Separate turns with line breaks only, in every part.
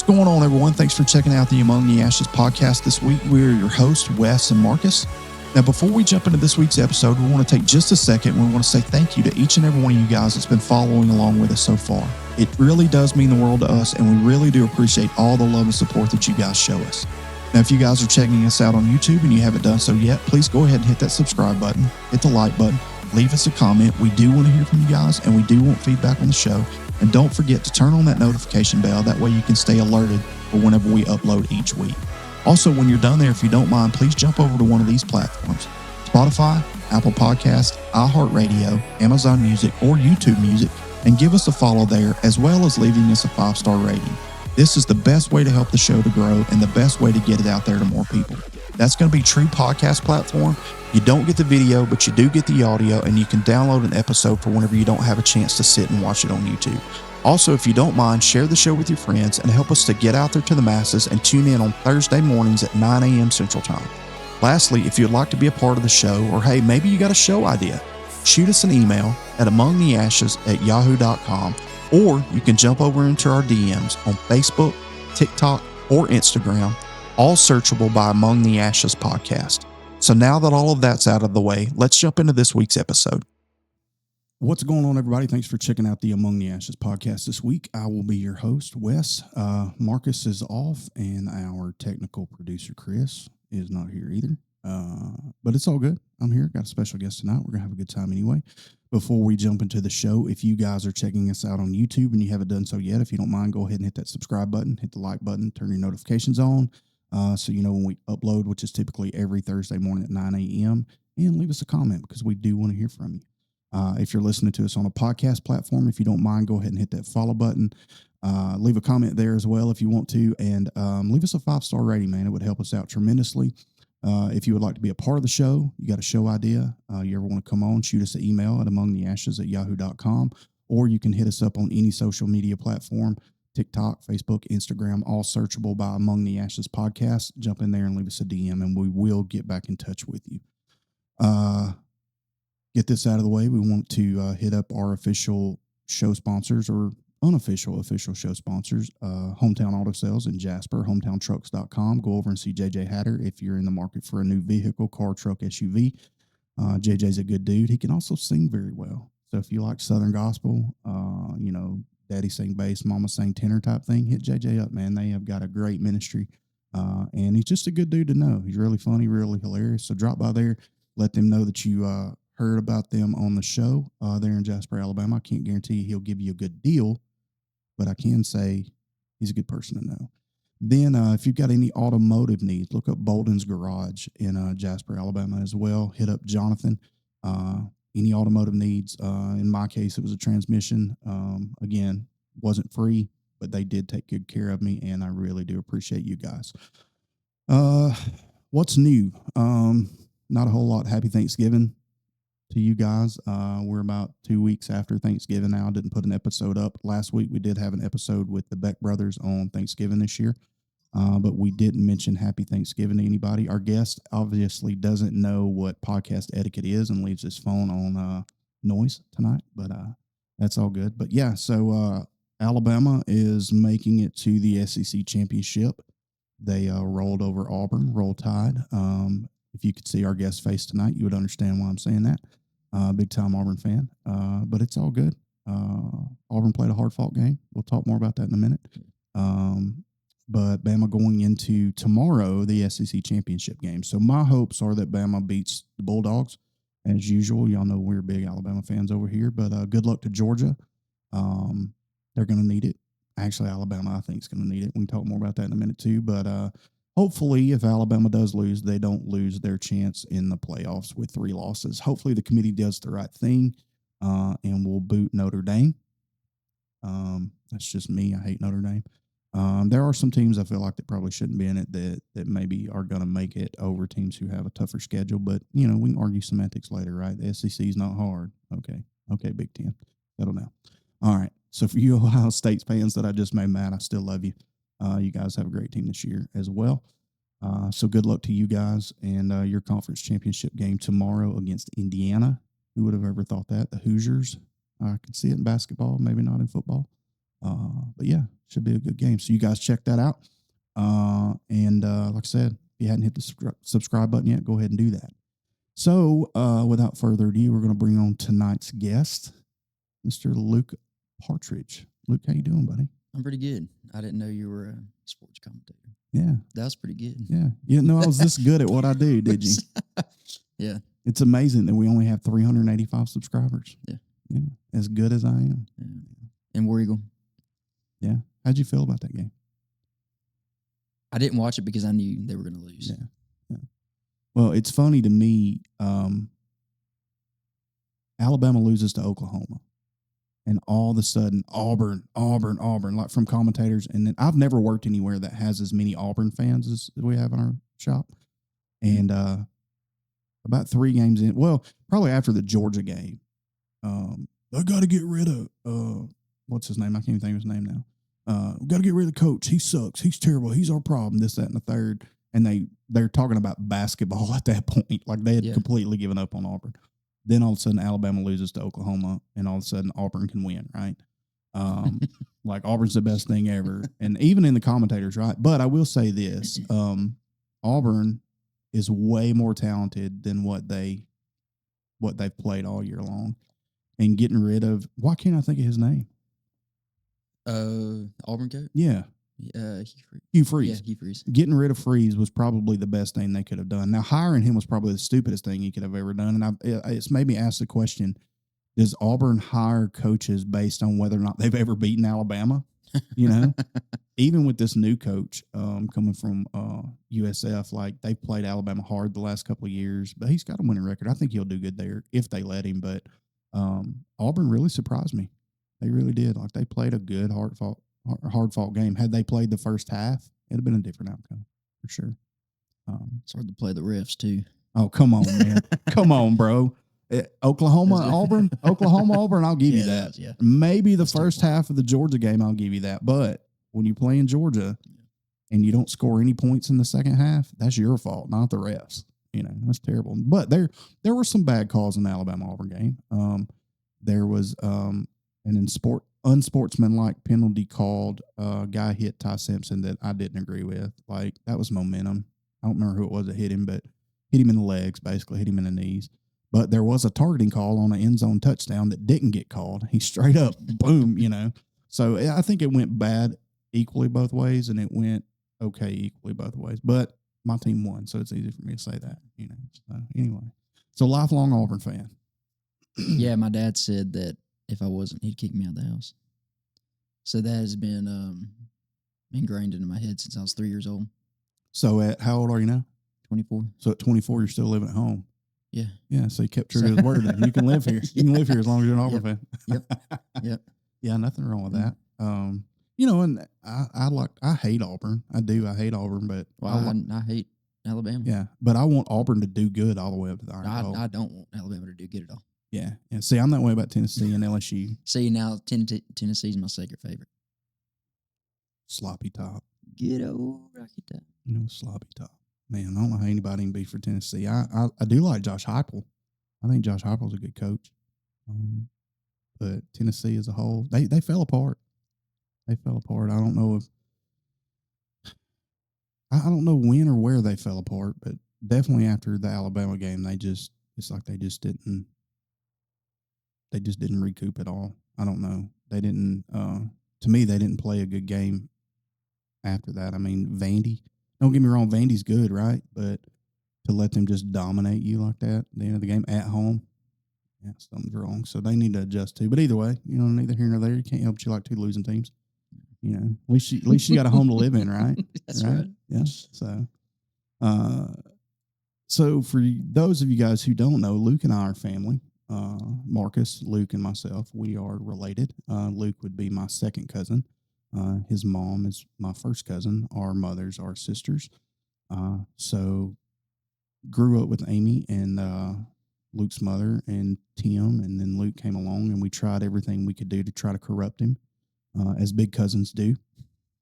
What's going on, everyone? Thanks for checking out the Among the Ashes podcast this week. We're your hosts, Wes and Marcus. Now, before we jump into this week's episode, we want to take just a second. We want to say thank you to each and every one of you guys that's been following along with us so far. It really does mean the world to us, and we really do appreciate all the love and support that you guys show us. Now, if you guys are checking us out on YouTube and you haven't done so yet, please go ahead and hit that subscribe button, hit the like button, leave us a comment. We do want to hear from you guys, and we do want feedback on the show. And don't forget to turn on that notification bell. That way you can stay alerted for whenever we upload each week. Also, when you're done there, if you don't mind, please jump over to one of these platforms: Spotify, Apple Podcasts, iHeartRadio, Amazon Music, or YouTube Music, and give us a follow there, as well as leaving us a 5-star rating. This is the best way to help the show to grow and the best way to get it out there to more people. That's going to be True Podcast Platform. You don't get the video, but you do get the audio, and you can download an episode for whenever you don't have a chance to sit and watch it on YouTube. Also, if you don't mind, share the show with your friends and help us to get out there to the masses and tune in on Thursday mornings at 9 a.m. Central Time. Lastly, if you'd like to be a part of the show, or hey, maybe you got a show idea, shoot us an email at amongtheashes@yahoo.com, or you can jump over into our DMs on Facebook, TikTok, or Instagram, all searchable by Among the Ashes Podcast. So now that all of that's out of the way, let's jump into this week's episode. What's going on, everybody? Thanks for checking out the Among the Ashes podcast this week. I will be your host, Wes. Marcus is off, and our technical producer, Chris, is not here either. But it's all good. I'm here. Got a special guest tonight. We're going to have a good time anyway. Before we jump into the show, if you guys are checking us out on YouTube and you haven't done so yet, if you don't mind, go ahead and hit that subscribe button, hit the like button, turn your notifications on. So you know when we upload, which is typically every Thursday morning at 9 a.m., and leave us a comment because we do want to hear from you. If you're listening to us on a podcast platform, if you don't mind, go ahead and hit that follow button. Leave a comment there as well if you want to, and leave us a 5-star rating, man. It would help us out tremendously. If you would like to be a part of the show, you got a show idea, you ever want to come on, shoot us an email at amongtheashes@yahoo.com, or you can hit us up on any social media platform: TikTok, Facebook, Instagram, all searchable by Among the Ashes Podcast. Jump in there and leave us a DM, and we will get back in touch with you. Get this out of the way. We want to hit up our official show sponsors, or unofficial official show sponsors: Hometown Auto Sales in Jasper, hometowntrucks.com. Go over and see JJ Hatter if you're in the market for a new vehicle, car, truck, SUV. JJ's a good dude. He can also sing very well. So if you like Southern gospel, daddy sing bass, mama sing tenor type thing, hit JJ up, man. They have got a great ministry. And he's just a good dude to know. He's really funny, really hilarious. So drop by there, let them know that you heard about them on the show there in Jasper, Alabama. I can't guarantee he'll give you a good deal, but I can say he's a good person to know. Then if you've got any automotive needs, look up Bolden's Garage in Jasper, Alabama as well. Hit up Jonathan. Any automotive needs. In my case, it was a transmission. Again, wasn't free, but they did take good care of me, and I really do appreciate you guys. What's new? Not a whole lot. Happy Thanksgiving to you guys. We're about 2 weeks after Thanksgiving now. I didn't put an episode up last week. We did have an episode with the Beck brothers on Thanksgiving this year, but we didn't mention Happy Thanksgiving to anybody. Our guest obviously doesn't know what podcast etiquette is and leaves his phone on noise tonight, but that's all good. But yeah, so Alabama is making it to the SEC championship. They rolled over Auburn, roll tide. If you could see our guest face tonight, you would understand why I'm saying that. Big time Auburn fan, but it's all good. Auburn played a hard fought game. We'll talk more about that in a minute. But Bama going into tomorrow, the SEC championship game. So my hopes are that Bama beats the Bulldogs as usual. Y'all know we're big Alabama fans over here, but good luck to Georgia. They're going to need it. Actually, Alabama, I think, is going to need it. We can talk more about that in a minute too, but hopefully, if Alabama does lose, they don't lose their chance in the playoffs with 3 losses. Hopefully, the committee does the right thing and will boot Notre Dame. That's just me. I hate Notre Dame. There are some teams I feel like that probably shouldn't be in it that maybe are going to make it over teams who have a tougher schedule. But, we can argue semantics later, right? The SEC is not hard. Okay, Big Ten. Settle down. All right. So for you Ohio State fans that I just made mad, I still love you. You guys have a great team this year as well. So good luck to you guys and your conference championship game tomorrow against Indiana. Who would have ever thought that? The Hoosiers. I could see it in basketball, maybe not in football. But yeah, should be a good game. So you guys check that out. And like I said, if you hadn't hit the subscribe button yet, go ahead and do that. So without further ado, we're going to bring on tonight's guest, Mr. Luke Partridge. Luke, how you doing, buddy?
I'm pretty good. I didn't know you were a sports commentator.
Yeah.
That was pretty good.
Yeah. You didn't know I was this good at what I do, did you?
Yeah.
It's amazing that we only have 385 subscribers.
Yeah.
Yeah. As good as I am.
Yeah. And War Eagle.
Yeah. How'd you feel about that game?
I didn't watch it because I knew they were going to lose.
Yeah. Yeah. Well, it's funny to me. Alabama loses to Oklahoma. And all of a sudden, Auburn, like from commentators. And then I've never worked anywhere that has as many Auburn fans as we have in our shop. And about 3 games in, well, probably after the Georgia game, I got to get rid of, what's his name? I can't even think of his name now. Got to get rid of the coach. He sucks. He's terrible. He's our problem. This, that, and the third. And they're talking about basketball at that point. Like they had completely given up on Auburn. Then all of a sudden Alabama loses to Oklahoma, and all of a sudden Auburn can win, right? Like Auburn's the best thing ever. And even in the commentators, right? But I will say this, Auburn is way more talented than what they've played all year long. And getting rid of, why can't I think of his name?
Auburn coach?
Yeah. Hugh Freeze.
Yeah, Hugh Freeze.
Getting rid of Freeze was probably the best thing they could have done. Now, hiring him was probably the stupidest thing he could have ever done. And it's made me ask the question, does Auburn hire coaches based on whether or not they've ever beaten Alabama? You know? Even with this new coach coming from USF, like they've played Alabama hard the last couple of years, but he's got a winning record. I think he'll do good there if they let him. But Auburn really surprised me. They really did. Like they played a good, hard-fought game. Had they played the first half, it'd have been a different outcome for sure.
It's hard to play the refs too.
Oh, come on, man. Come on, bro. Oklahoma, Auburn, I'll give you that.
Yeah.
Maybe the first half of the Georgia game, I'll give you that. But when you play in Georgia and you don't score any points in the second half, that's your fault, not the refs. You know, that's terrible. But there were some bad calls in the Alabama-Auburn game. There was an unsportsmanlike penalty called. Guy hit Ty Simpson that I didn't agree with. Like, that was momentum. I don't remember who it was that hit him, but hit him in the legs, basically, hit him in the knees. But there was a targeting call on an end zone touchdown that didn't get called. He straight up, boom, you know. So I think it went bad equally both ways, and it went okay equally both ways. But my team won, so it's easy for me to say that, you know. So anyway, so lifelong Auburn fan.
Yeah, my dad said that if I wasn't, he'd kick me out of the house. So that has been ingrained into my head since I was 3 years old.
So at how old are you now?
24.
So at 24, you're still living at home.
Yeah.
Yeah. So he kept true to his word. Then. You can live here. You can live here as long as you're an Auburn fan.
Yep.
Yeah. Nothing wrong with that. You know, and I hate Auburn. I do. I hate Auburn, but
I hate Alabama.
Yeah. But I want Auburn to do good all the way up to the Iron Bowl.
I don't want Alabama to do good at all.
Yeah. Yeah. See, I'm that way about Tennessee and LSU.
See, now Tennessee's my second favorite.
Sloppy top.
Get old Rocky Top.
You know, sloppy top. Man, I don't know how anybody can be for Tennessee. I do like Josh Heupel. I think Josh Heupel's a good coach. But Tennessee as a whole, they fell apart. They fell apart. I don't know when or where they fell apart, but definitely after the Alabama game, it's like they just didn't recoup at all. I don't know. They didn't, to me, they didn't play a good game after that. I mean, Vandy, don't get me wrong, Vandy's good, right? But to let them just dominate you like that at the end of the game at home, yeah, something's wrong. So they need to adjust too. But either way, you know, neither here nor there. You can't help but you like 2 losing teams. You know, at least you got a home to live in, right?
That's right.
Yeah. So for those of you guys who don't know, Luke and I are family. Marcus, Luke, and myself, we are related. Luke would be my second cousin. His mom is my first cousin. Our mothers are sisters. So grew up with Amy and Luke's mother and Tim, and then Luke came along, and we tried everything we could do to try to corrupt him, as big cousins do.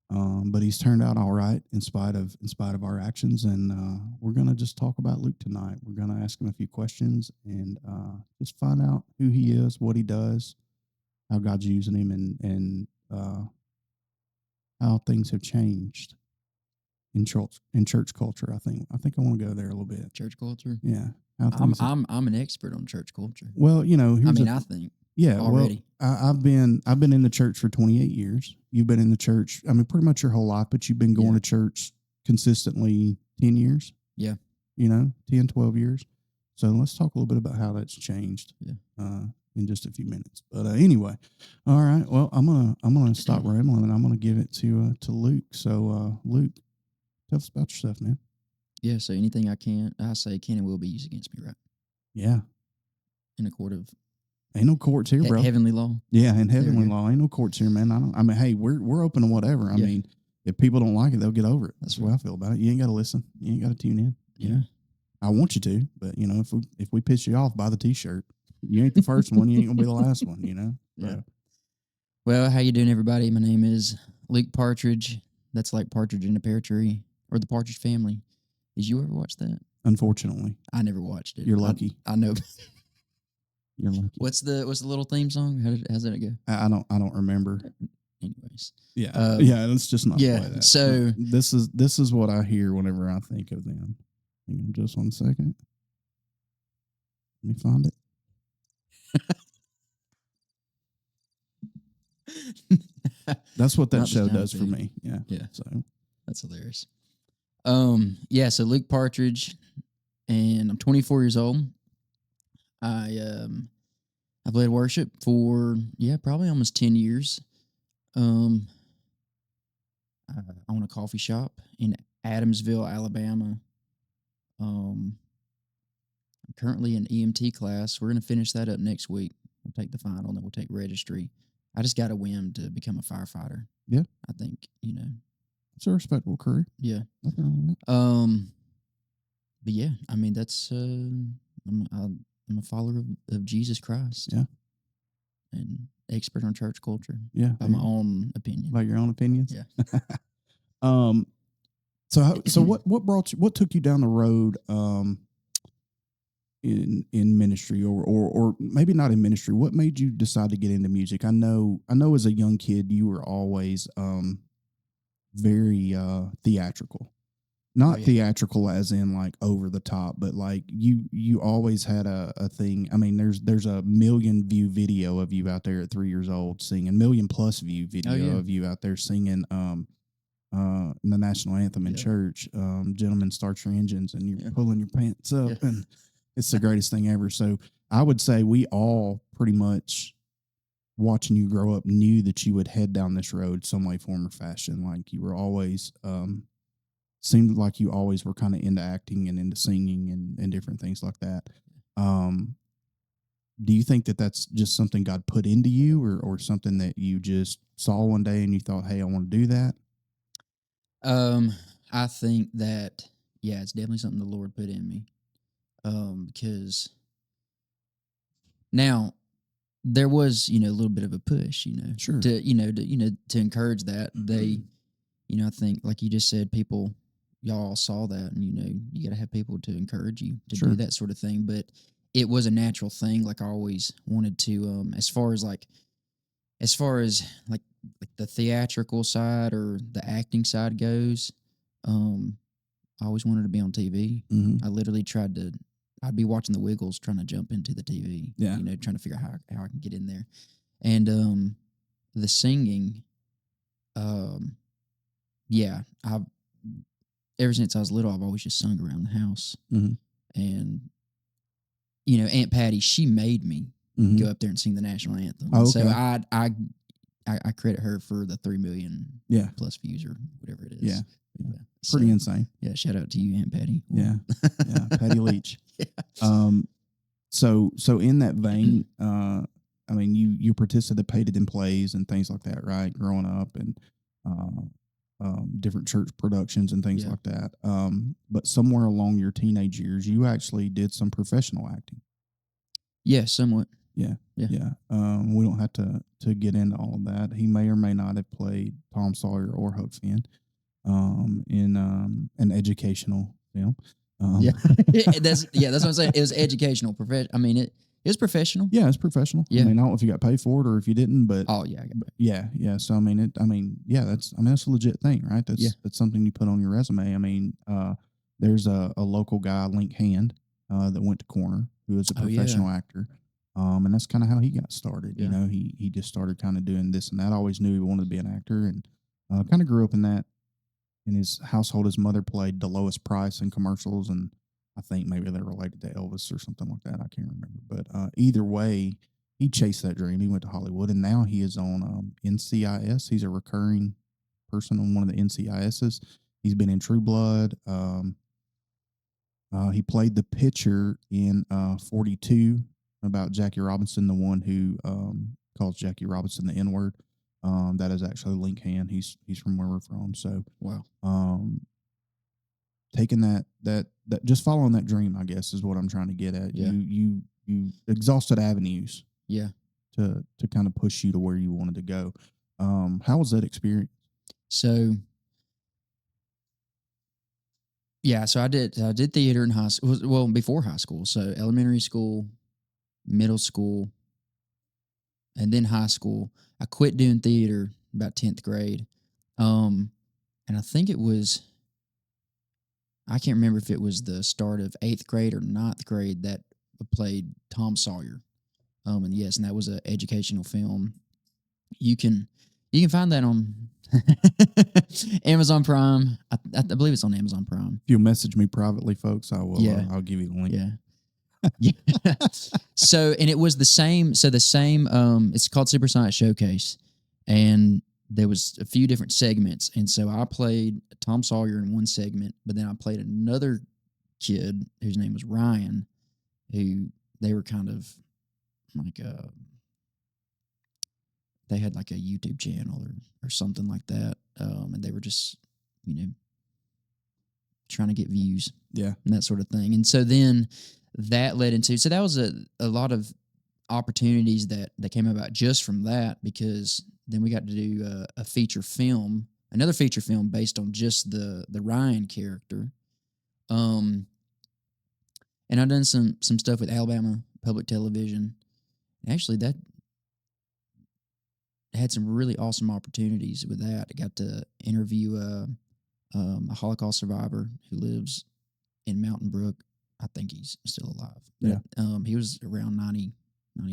But he's turned out all right in spite of our actions, and we're gonna just talk about Luke tonight. We're gonna ask him a few questions and just find out who he is, what he does, how God's using him, and how things have changed in church culture. I think I want to go there a little bit.
Church culture.
Yeah, how things
I'm an expert on church culture.
Well, here's
I think.
Yeah,
already.
Well, I've been in the church for 28 years. You've been in the church, pretty much your whole life, but you've been going to church consistently 10 years.
Yeah.
10, 12 years. So let's talk a little bit about how that's changed.
Yeah.
In just a few minutes. But anyway, all right. Well, I'm gonna stop rambling and I'm gonna give it to Luke. So Luke, tell us about yourself, man.
Yeah. So anything I say can and will be used against me, right?
Yeah.
In a court of
ain't no courts here, bro.
Heavenly law.
Yeah, in heavenly law, ain't no courts here, man. Hey, we're open to whatever. I mean, if people don't like it, they'll get over it. That's the way I feel about it. You ain't got to listen. You ain't got to tune in.
Yeah.
I want you to, but if we piss you off, buy the T-shirt. You ain't the first one. You ain't gonna be the last one.
Yeah.
So.
Well, how you doing, everybody? My name is Luke Partridge. That's like Partridge in a Pear Tree, or the Partridge Family. Did you ever watch that?
Unfortunately,
I never watched it.
You're lucky.
I know.
You're lucky.
What's the little theme song? How's that go?
I don't remember.
Anyways.
Yeah. Let's just not play that.
So
this is what I hear whenever I think of them. Hang on just 1 second. Let me find it. That's what that show does for me. Yeah.
Yeah.
So
that's hilarious. So Luke Partridge, and I'm 24 years old. I've led worship for probably almost 10 years. I own a coffee shop in Adamsville, Alabama. I'm currently in EMT class. We're going to finish that up next week. We'll take the final, and then we'll take registry. I just got a whim to become a firefighter.
Yeah.
I think,
it's a respectable career.
Yeah.
Nothing wrong with that.
But yeah, that's, I'm a follower of Jesus Christ.
Yeah.
And expert on church culture.
Yeah.
By my own opinion.
By your own opinions?
Yeah.
So what took you down the road in ministry or maybe not in ministry? What made you decide to get into music? I know as a young kid you were always very theatrical. Not theatrical as in like over the top, but like you always had a thing. I mean, there's a million view video of you out there at 3 years old singing, million plus view video of you out there singing the national anthem in church. Gentlemen, start your engines, and you're pulling your pants up, and it's the greatest thing ever. So I would say we all pretty much, watching you grow up, knew that you would head down this road some way, form, or fashion. Like you were always seemed like you always were kind of into acting and into singing and different things like that. Do you think that that's just something God put into you, or something that you just saw one day and you thought, hey, I want to do that?
I think that, it's definitely something the Lord put in me. Because now there was, a little bit of a push,
Sure.
to encourage that. They, I think like you just said, y'all saw that, and you got to have people to encourage you to do that sort of thing. But it was a natural thing. Like I always wanted to, as far as the theatrical side or the acting side goes, I always wanted to be on TV.
Mm-hmm.
I literally I'd be watching the Wiggles trying to jump into the TV, trying to figure out how I can get in there. And the singing, I've ever since I was little, I've always just sung around the house.
Mm-hmm.
And, Aunt Patty, she made me go up there and sing the national anthem.
Oh, okay.
So I credit her for the 3 million plus views or whatever it is.
Yeah. Pretty insane.
Yeah. Shout out to you, Aunt Patty.
Yeah. Patty Leach. So in that vein, I mean, you participated in plays and things like that, right? Growing up, and different church productions and things like that. But somewhere along your teenage years, you actually did some professional acting.
Yeah, somewhat.
Yeah. We don't have to get into all of that. He may or may not have played Tom Sawyer or Huck Finn in an educational film.
That's what I'm saying. It was educational. I mean, It was professional.
Yeah, it's professional.
Yeah.
I mean, I don't know if you got paid for it or if you didn't, but
Oh yeah, I got paid.
yeah. So I mean, that's a legit thing, right?
Yeah.
That's something you put on your resume. I mean, there's a local guy, Link Hand, that went to Corner, who is a
Oh, yeah.
professional actor. And that's kind of how he got started.
Yeah.
You know, he just started kind of doing this and that. Always knew he wanted to be an actor, and kind of grew up in that. In his household, his mother played Lois Price in commercials, and I think maybe they're related to Elvis or something like that. I can't remember, but either way, he chased that dream. He went to Hollywood, and now he is on NCIS. He's a recurring person on one of the NCISs. He's been in True Blood. He played the pitcher in 42 about Jackie Robinson, the one who calls Jackie Robinson the N word. That is actually Link Hand. He's from where we're from. So
Wow.
Taking that just following that dream, I guess, is what I'm trying to get at.
Yeah.
You exhausted avenues.
Yeah.
To kind of push you to where you wanted to go. How was that experience?
So yeah, so I did theater in high school. Well, before high school. So elementary school, middle school, and then high school. I quit doing theater about 10th grade. And I think it was, I can't remember if it was the start of 8th grade or 9th grade that I played Tom Sawyer. And yes, and that was an educational film. You can find that on Amazon Prime. I believe it's on Amazon Prime.
If you'll message me privately, folks, I will.
Yeah.
I'll give you the link.
Yeah. Yeah. So, and it was the same. So the same. It's called Super Science Showcase, and there was a few different segments. And so I played Tom Sawyer in one segment, but then I played another kid whose name was Ryan, who they were kind of like they had like a YouTube channel or something like that, and they were just trying to get views,
Yeah,
and that sort of thing. And so then that led into, so that was a lot of opportunities that came about just from that, because then we got to do a feature film, another feature film based on just the Ryan character. And I've done some stuff with Alabama Public Television. Actually, that had some really awesome opportunities with that. I got to interview a Holocaust survivor who lives in Mountain Brook. I think he's still alive. But, he was around 90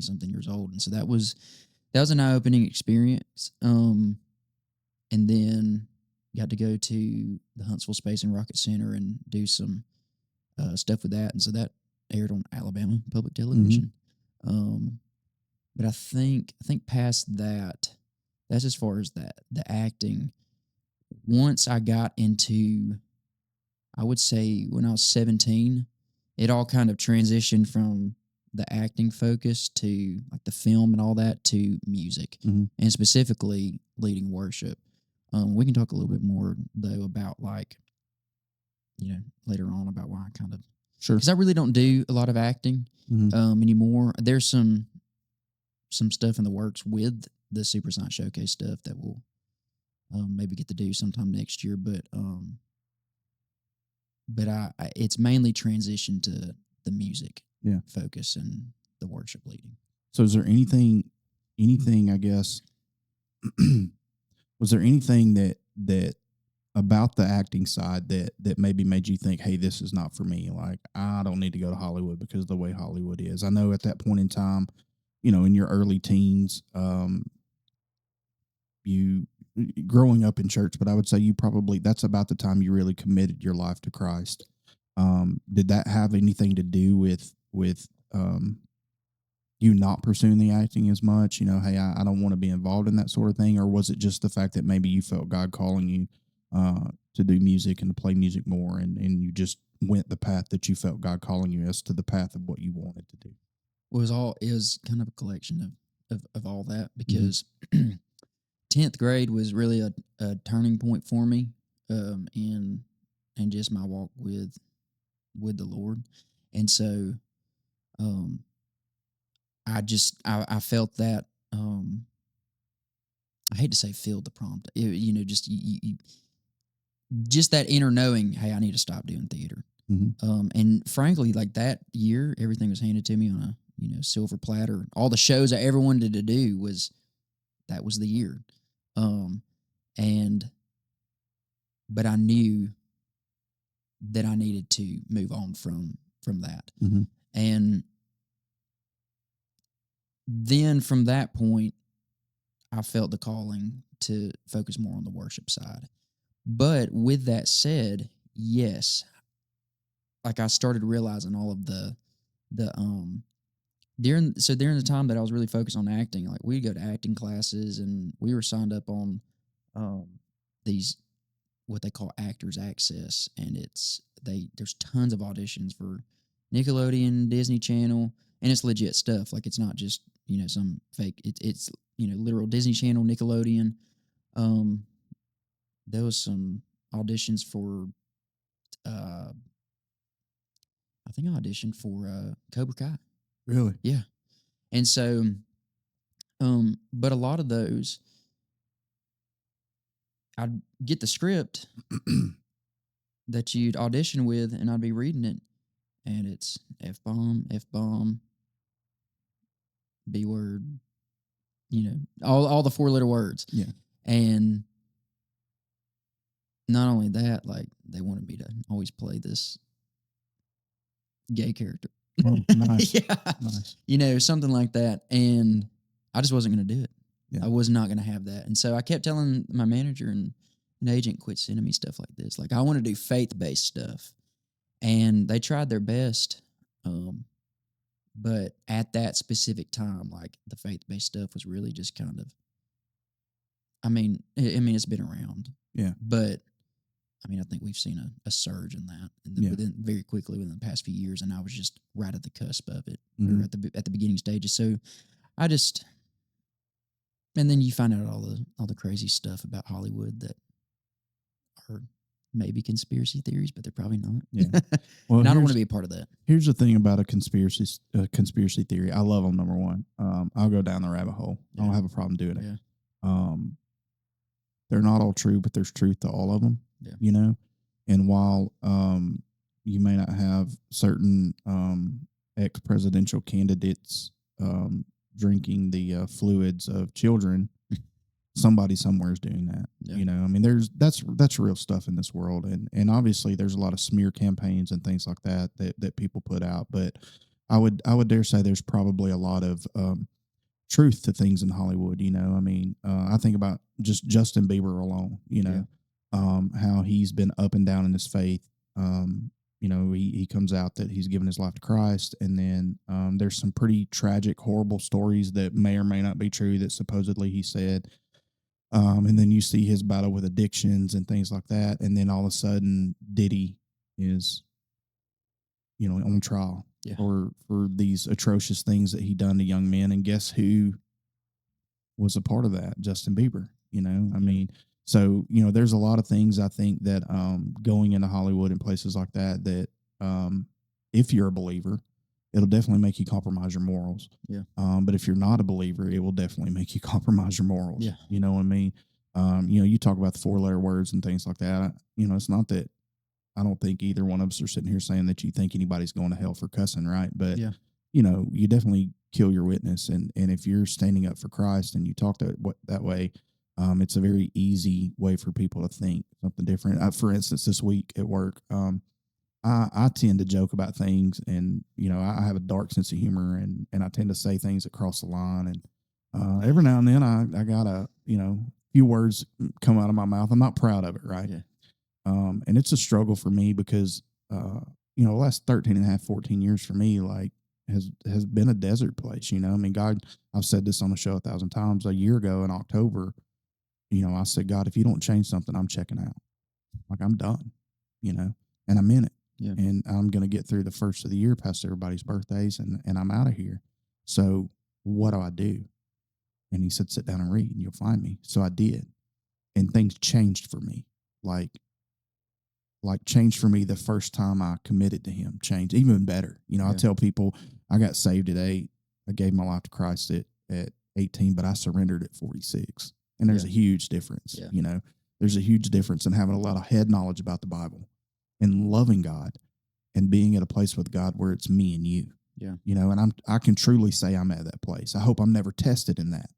something years old, and so that was an eye-opening experience. And then got to go to the Huntsville Space and Rocket Center and do some stuff with that, and so that aired on Alabama Public Television. But I think past that, that's as far as the acting. Once I got into, I would say when I was 17, it all kind of transitioned from the acting focus to like the film and all that to music, and specifically leading worship. We can talk a little bit more though about like, later on about why I kind of,
sure,
because I really don't do a lot of acting anymore. There's some stuff in the works with the Super Science Showcase stuff that we'll maybe get to do sometime next year, but I it's mainly transitioned to the music focus and the worship leading.
So is there anything I guess was there anything that about the acting side that maybe made you think, hey, this is not for me? Like, I don't need to go to Hollywood because of the way Hollywood is. I know at that point in time, in your early teens, you growing up in church, but I would say that's about the time you really committed your life to Christ. Did that have anything to do with you not pursuing the acting as much? Hey, I don't want to be involved in that sort of thing, or was it just the fact that maybe you felt God calling you to do music and to play music more, and you just went the path that you felt God calling you as to the path of what you wanted to do?
It was kind of a collection of all that, because 10th grade was really a turning point for me, and just my walk with the Lord. And so I felt that, I hate to say filled the prompt, just that inner knowing, hey, I need to stop doing theater. And frankly, like that year, everything was handed to me on silver platter. All the shows I ever wanted to do that was the year. But I knew that I needed to move on from that.
Mm-hmm.
And then from that point, I felt the calling to focus more on the worship side. But with that said, yes, like I started realizing all of the during the time that I was really focused on acting, like we'd go to acting classes and we were signed up on these what they call Actors Access, and there's tons of auditions for Nickelodeon, Disney Channel, and it's legit stuff. Like it's not just some fake. It's literal Disney Channel, Nickelodeon. There was some auditions for I think I auditioned for Kobra Kai.
Really?
Yeah. And so but a lot of those I'd get the script that you'd audition with and I'd be reading it and it's F-bomb, B-word, all the 4-letter words.
Yeah.
And not only that, like they wanted me to always play this gay character.
Oh, nice.
Yeah.
Nice.
Something like that. And I just wasn't going to do it.
Yeah.
I was not going to have that. And so I kept telling my manager and an agent, quit sending me stuff like this. Like I want to do faith-based stuff. And they tried their best. But at that specific time, like the faith-based stuff was really just kind of, it's been around.
Yeah.
But I think we've seen a surge in that very quickly within the past few years, and I was just right at the cusp of it, or at the beginning stages. So I just, and then you find out all the crazy stuff about Hollywood that are maybe conspiracy theories, but they're probably not.
Yeah. Well,
and I don't want to be a part of that.
Here's the thing about a conspiracy theory. I love them. Number one, I'll go down the rabbit hole.
Yeah.
I don't have a problem doing it.
Yeah.
They're not all true, but there's truth to all of them.
Yeah.
And while you may not have certain ex-presidential candidates drinking the fluids of children, somebody somewhere is doing that. Yeah. That's real stuff in this world, and obviously there's a lot of smear campaigns and things like that people put out. But I would dare say there's probably a lot of truth to things in Hollywood. I think about just Justin Bieber alone. How he's been up and down in his faith. He comes out that he's given his life to Christ, and then there's some pretty tragic, horrible stories that may or may not be true that supposedly he said. And then you see his battle with addictions and things like that, and then all of a sudden Diddy is, on trial for these atrocious things that he done to young men, and guess who was a part of that? Justin Bieber. So, there's a lot of things I think that going into Hollywood and places like that if you're a believer, it'll definitely make you compromise your morals.
Yeah.
But if you're not a believer, it will definitely make you compromise your morals.
Yeah.
You know what I mean? You talk about the 4-letter words and things like that. It's not that I don't think either one of us are sitting here saying that you think anybody's going to hell for cussing, right? But, you definitely kill your witness. And if you're standing up for Christ and you talk that way, it's a very easy way for people to think something different. For instance, this week at work, I tend to joke about things, and I have a dark sense of humor, and I tend to say things that cross the line. And every now and then, I got a few words come out of my mouth. I'm not proud of it, right?
Yeah.
And it's a struggle for me because the last 13 and a half, 14 years for me, like has been a desert place. God, I've said this on the show 1,000 times. A year ago in October, I said, God, if you don't change something, I'm checking out. Like I'm done, and I'm in it.
Yeah.
And I'm going to get through the first of the year past everybody's birthdays, and I'm out of here. So what do I do? And he said, sit down and read and you'll find me. So I did. And things changed for me. Like changed for me the first time I committed to him, changed even better. I tell people I got saved at 8. I gave my life to Christ at 18, but I surrendered at 46. And there's a huge difference.
Yeah.
There's a huge difference in having a lot of head knowledge about the Bible and loving God and being at a place with God where it's me and you.
Yeah.
And I can truly say I'm at that place. I hope I'm never tested in that,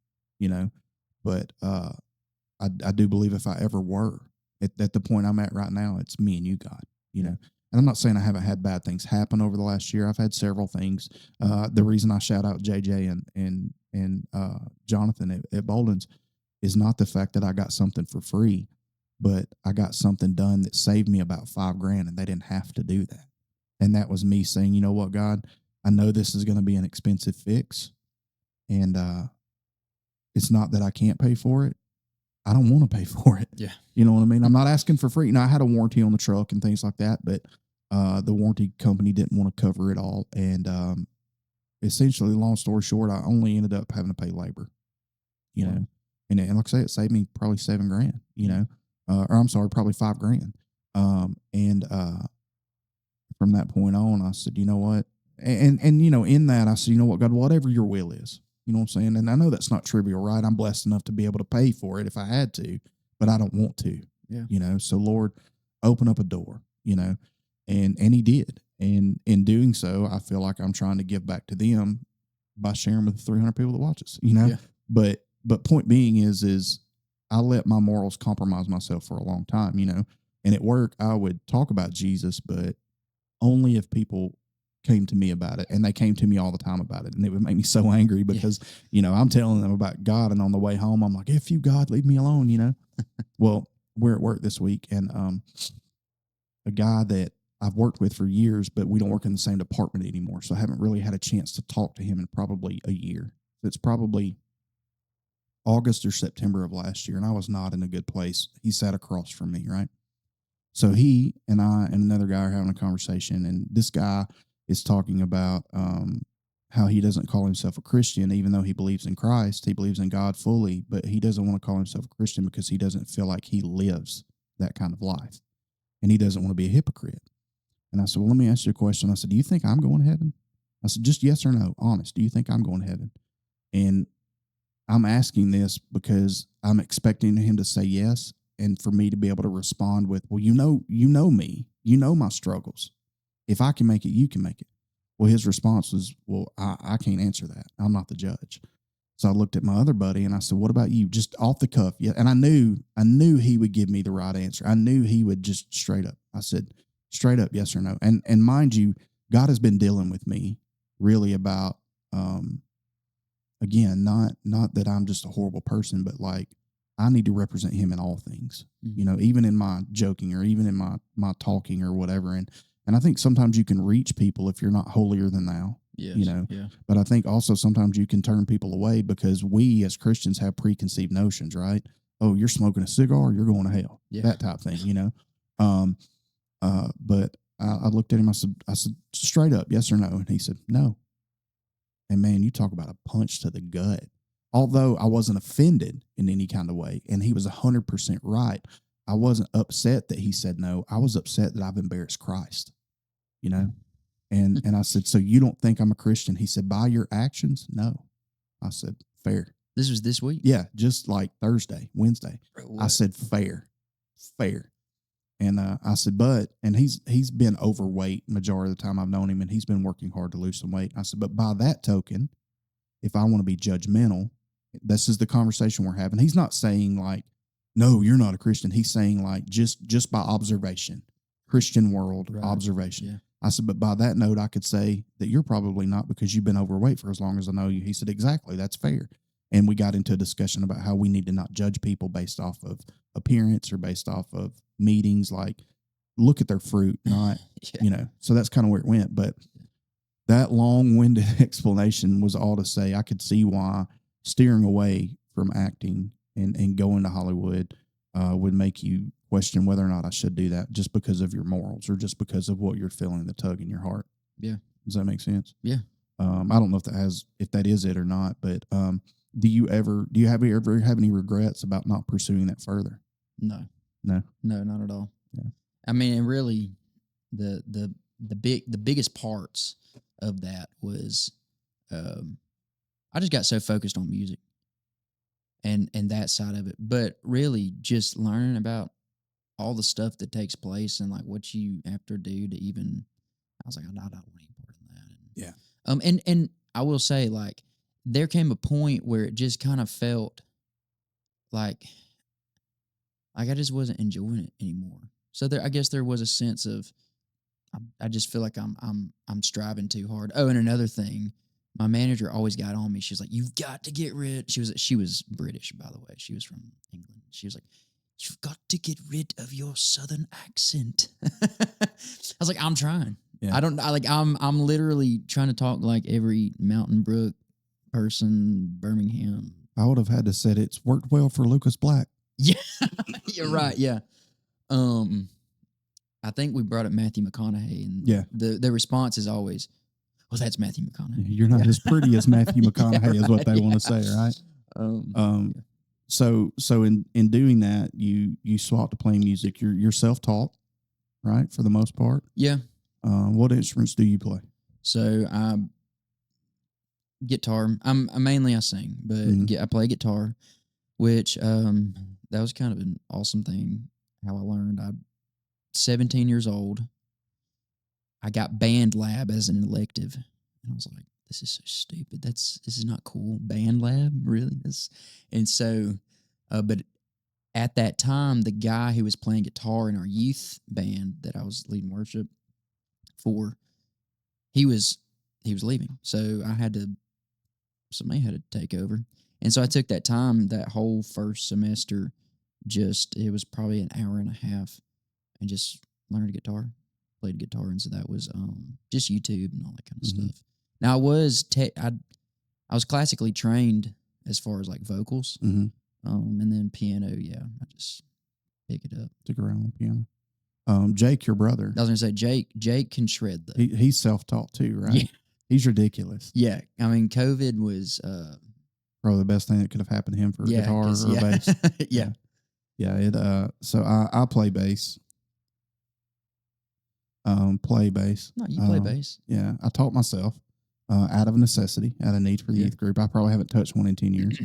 but I do believe if I ever were at the point I'm at right now, it's me and you, God, and I'm not saying I haven't had bad things happen over the last year. I've had several things. The reason I shout out JJ and Jonathan at Bolden's is not the fact that I got something for free, but I got something done that saved me about $5,000, and they didn't have to do that. And that was me saying, you know what, God, I know this is going to be an expensive fix, and it's not that I can't pay for it. I don't want to pay for it.
Yeah.
You know what I mean? I'm not asking for free. Now, I had a warranty on the truck and things like that, but the warranty company didn't want to cover it all. And essentially, long story short, I only ended up having to pay labor, and like I say, it saved me probably $7,000, or I'm sorry, probably $5,000. And from that point on, I said, you know what? And in that, I said, you know what, God, whatever your will is, you know what I'm saying? And I know that's not trivial, right? I'm blessed enough to be able to pay for it if I had to, but I don't want to, So Lord, open up a door, and he did. And in doing so, I feel like I'm trying to give back to them by sharing with the 300 people that watch us,
Yeah.
But point being is I let my morals compromise myself for a long time, and at work I would talk about Jesus, but only if people came to me about it, and they came to me all the time about it, and it would make me so angry because I'm telling them about God, and on the way home I'm like, "If you, God, leave me alone," Well, we're at work this week, and a guy that I've worked with for years, but we don't work in the same department anymore, so I haven't really had a chance to talk to him in probably a year. It's probably August or September of last year, and I was not in a good place. He sat across from me, right? So he and I and another guy are having a conversation, and this guy is talking about how he doesn't call himself a Christian, even though he believes in Christ. He believes in God fully, but he doesn't want to call himself a Christian because he doesn't feel like he lives that kind of life, and he doesn't want to be a hypocrite. And I said, well, let me ask you a question. I said, do you think I'm going to heaven? I said, just yes or no, honest. Do you think I'm going to heaven? And I'm asking this because I'm expecting him to say yes, and for me to be able to respond with, well, you know me, my struggles. If I can make it, you can make it. Well, his response was, well, I can't answer that. I'm not the judge. So I looked at my other buddy and I said, what about you? Just off the cuff. Yeah. And I knew he would give me the right answer. I knew he would just straight up. I said, straight up, yes or no. And mind you, God has been dealing with me really about, again, not that I'm just a horrible person, but like I need to represent him in all things, even in my joking or even in my talking or whatever. And I think sometimes you can reach people if you're not holier than thou,
Yeah.
but I think also sometimes you can turn people away because we as Christians have preconceived notions, right? Oh, you're smoking a cigar, you're going to hell, that type thing, but I looked at him, I said, straight up, yes or no? And he said, no. And man, you talk about a punch to the gut. Although I wasn't offended in any kind of way, and he was 100% right. I wasn't upset that he said no. I was upset that I've embarrassed Christ, And I said, so you don't think I'm a Christian? He said, by your actions? No. I said, fair.
This was this week?
Yeah, just like Wednesday.
What?
I said, fair. And I said, and he's been overweight majority of the time I've known him, and he's been working hard to lose some weight. I said, but by that token, if I want to be judgmental, this is the conversation we're having. He's not saying like, no, you're not a Christian. He's saying like, just by observation, Christian world observation.
Yeah.
I said, but by that note, I could say that you're probably not because you've been overweight for as long as I know you. He said, exactly. That's fair. And we got into a discussion about how we need to not judge people based off of appearance or based off of meetings. Like, look at their fruit, not, so that's kind of where it went. But that long-winded explanation was all to say I could see why steering away from acting and going to Hollywood would make you question whether or not I should do that just because of your morals or just because of what you're feeling, the tug in your heart.
Yeah.
Does that make sense?
Yeah.
I don't know if that is it or not, but do you ever have any regrets about not pursuing that further?
No, not at all.
Yeah.
I mean, really, the biggest parts of that was, I just got so focused on music and that side of it, but really just learning about all the stuff that takes place and like what you have to do to even, I was like, I don't want any part of that.
Yeah.
And I will say, like, there came a point where it just kind of felt like I just wasn't enjoying it anymore. So I guess there was a sense of I just feel like I'm striving too hard. Oh, and another thing, my manager always got on me. She was like, "You've got to get rid." She was British, by the way. She was from England. She was like, "You've got to get rid of your Southern accent." I was like, "I'm trying.
Yeah.
I'm literally trying to talk like every Mountain Brook person, Birmingham."
I would have had to said it's worked well for Lucas Black.
Yeah, you're right. Yeah. I think we brought up Matthew McConaughey, and the response is always, "Well, that's Matthew McConaughey."
You're not as pretty as Matthew McConaughey is what they want to say, right? So in doing that, you swap to playing music. You're self-taught, right, for the most part?
Yeah.
What instruments do you play?
So guitar. I sing, but I play guitar, which that was kind of an awesome thing. How I learned. I'm 17 years old. I got band lab as an elective, and I was like, "This is so stupid. This is not cool. Band lab, really?" And so, but at that time, the guy who was playing guitar in our youth band that I was leading worship for, he was leaving, so somebody had to take over, and so I took that time, that whole first semester, it was probably an hour and a half, and just learned guitar. Played guitar, and so that was just YouTube and all that kind of stuff. Now I was classically trained as far as like vocals, and then piano. Yeah, I just pick it up.
Stick around with piano. Jake, your brother.
I was gonna say Jake can shred though.
He's self-taught too, right?
Yeah,
he's ridiculous.
Yeah, I mean, COVID was
probably the best thing that could have happened to him for guitar or bass. So I play bass. Play bass.
No, you play bass.
Yeah, I taught myself out of necessity, out of need for the youth group. I probably haven't touched one in 10 years.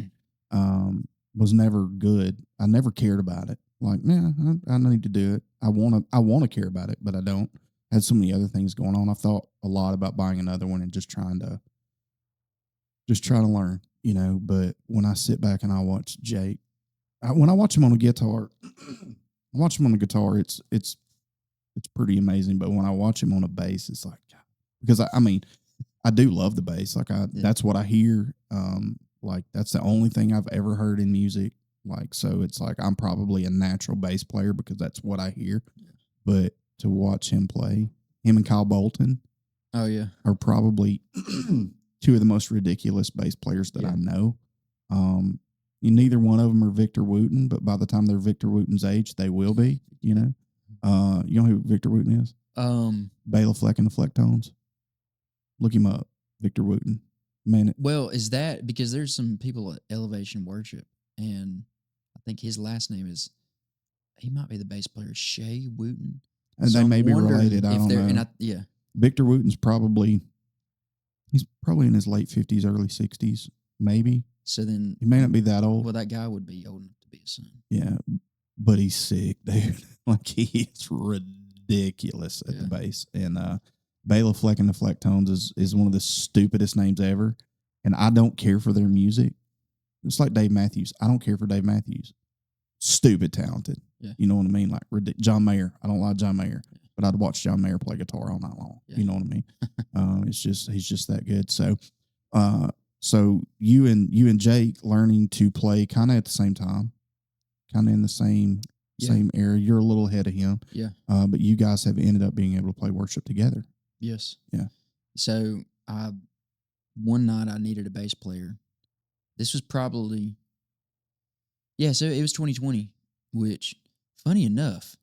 Was never good. I never cared about it. Like, I need to do it. I want to care about it, but I don't. I had so many other things going on. I thought a lot about buying another one and just trying to learn, But when I sit back and I watch Jake, when I watch him on a guitar, it's pretty amazing. But when I watch him on a bass, it's like, because I do love the bass. Like that's what I hear. Like that's the only thing I've ever heard in music. Like, so it's like, I'm probably a natural bass player because that's what I hear. But to watch him play, him and Kyle Bolton.
Oh yeah.
Are probably two of the most ridiculous bass players that I know. Neither one of them are Victor Wooten, but by the time they're Victor Wooten's age, they will be, You know who Victor Wooten is? Bela Fleck and the Flecktones. Look him up. Victor Wooten. Man.
Well, is that because there's some people at Elevation Worship, and I think his last name he might be the bass player, Shay Wooten.
And so they may be related. I don't know. Victor Wooten's he's probably in his late 50s, early 60s, maybe.
So then
he may not be that old.
Well, that guy would be old enough to be his son.
Yeah, but he's sick, dude. Like, he is ridiculous at the bass. And Bela Fleck and the Flecktones is one of the stupidest names ever. And I don't care for their music. It's like Dave Matthews. I don't care for Dave Matthews. Stupid talented.
Yeah.
You know what I mean? Like John Mayer. I don't like John Mayer. But I'd watch John Mayer play guitar all night long. Yeah. You know what I mean? He's just that good. So you and Jake learning to play kind of at the same time, kind of in the same area. You're a little ahead of him. Yeah. But you guys have ended up being able to play worship together.
Yes.
Yeah.
So one night I needed a bass player. This was probably so it was 2020, which, funny enough,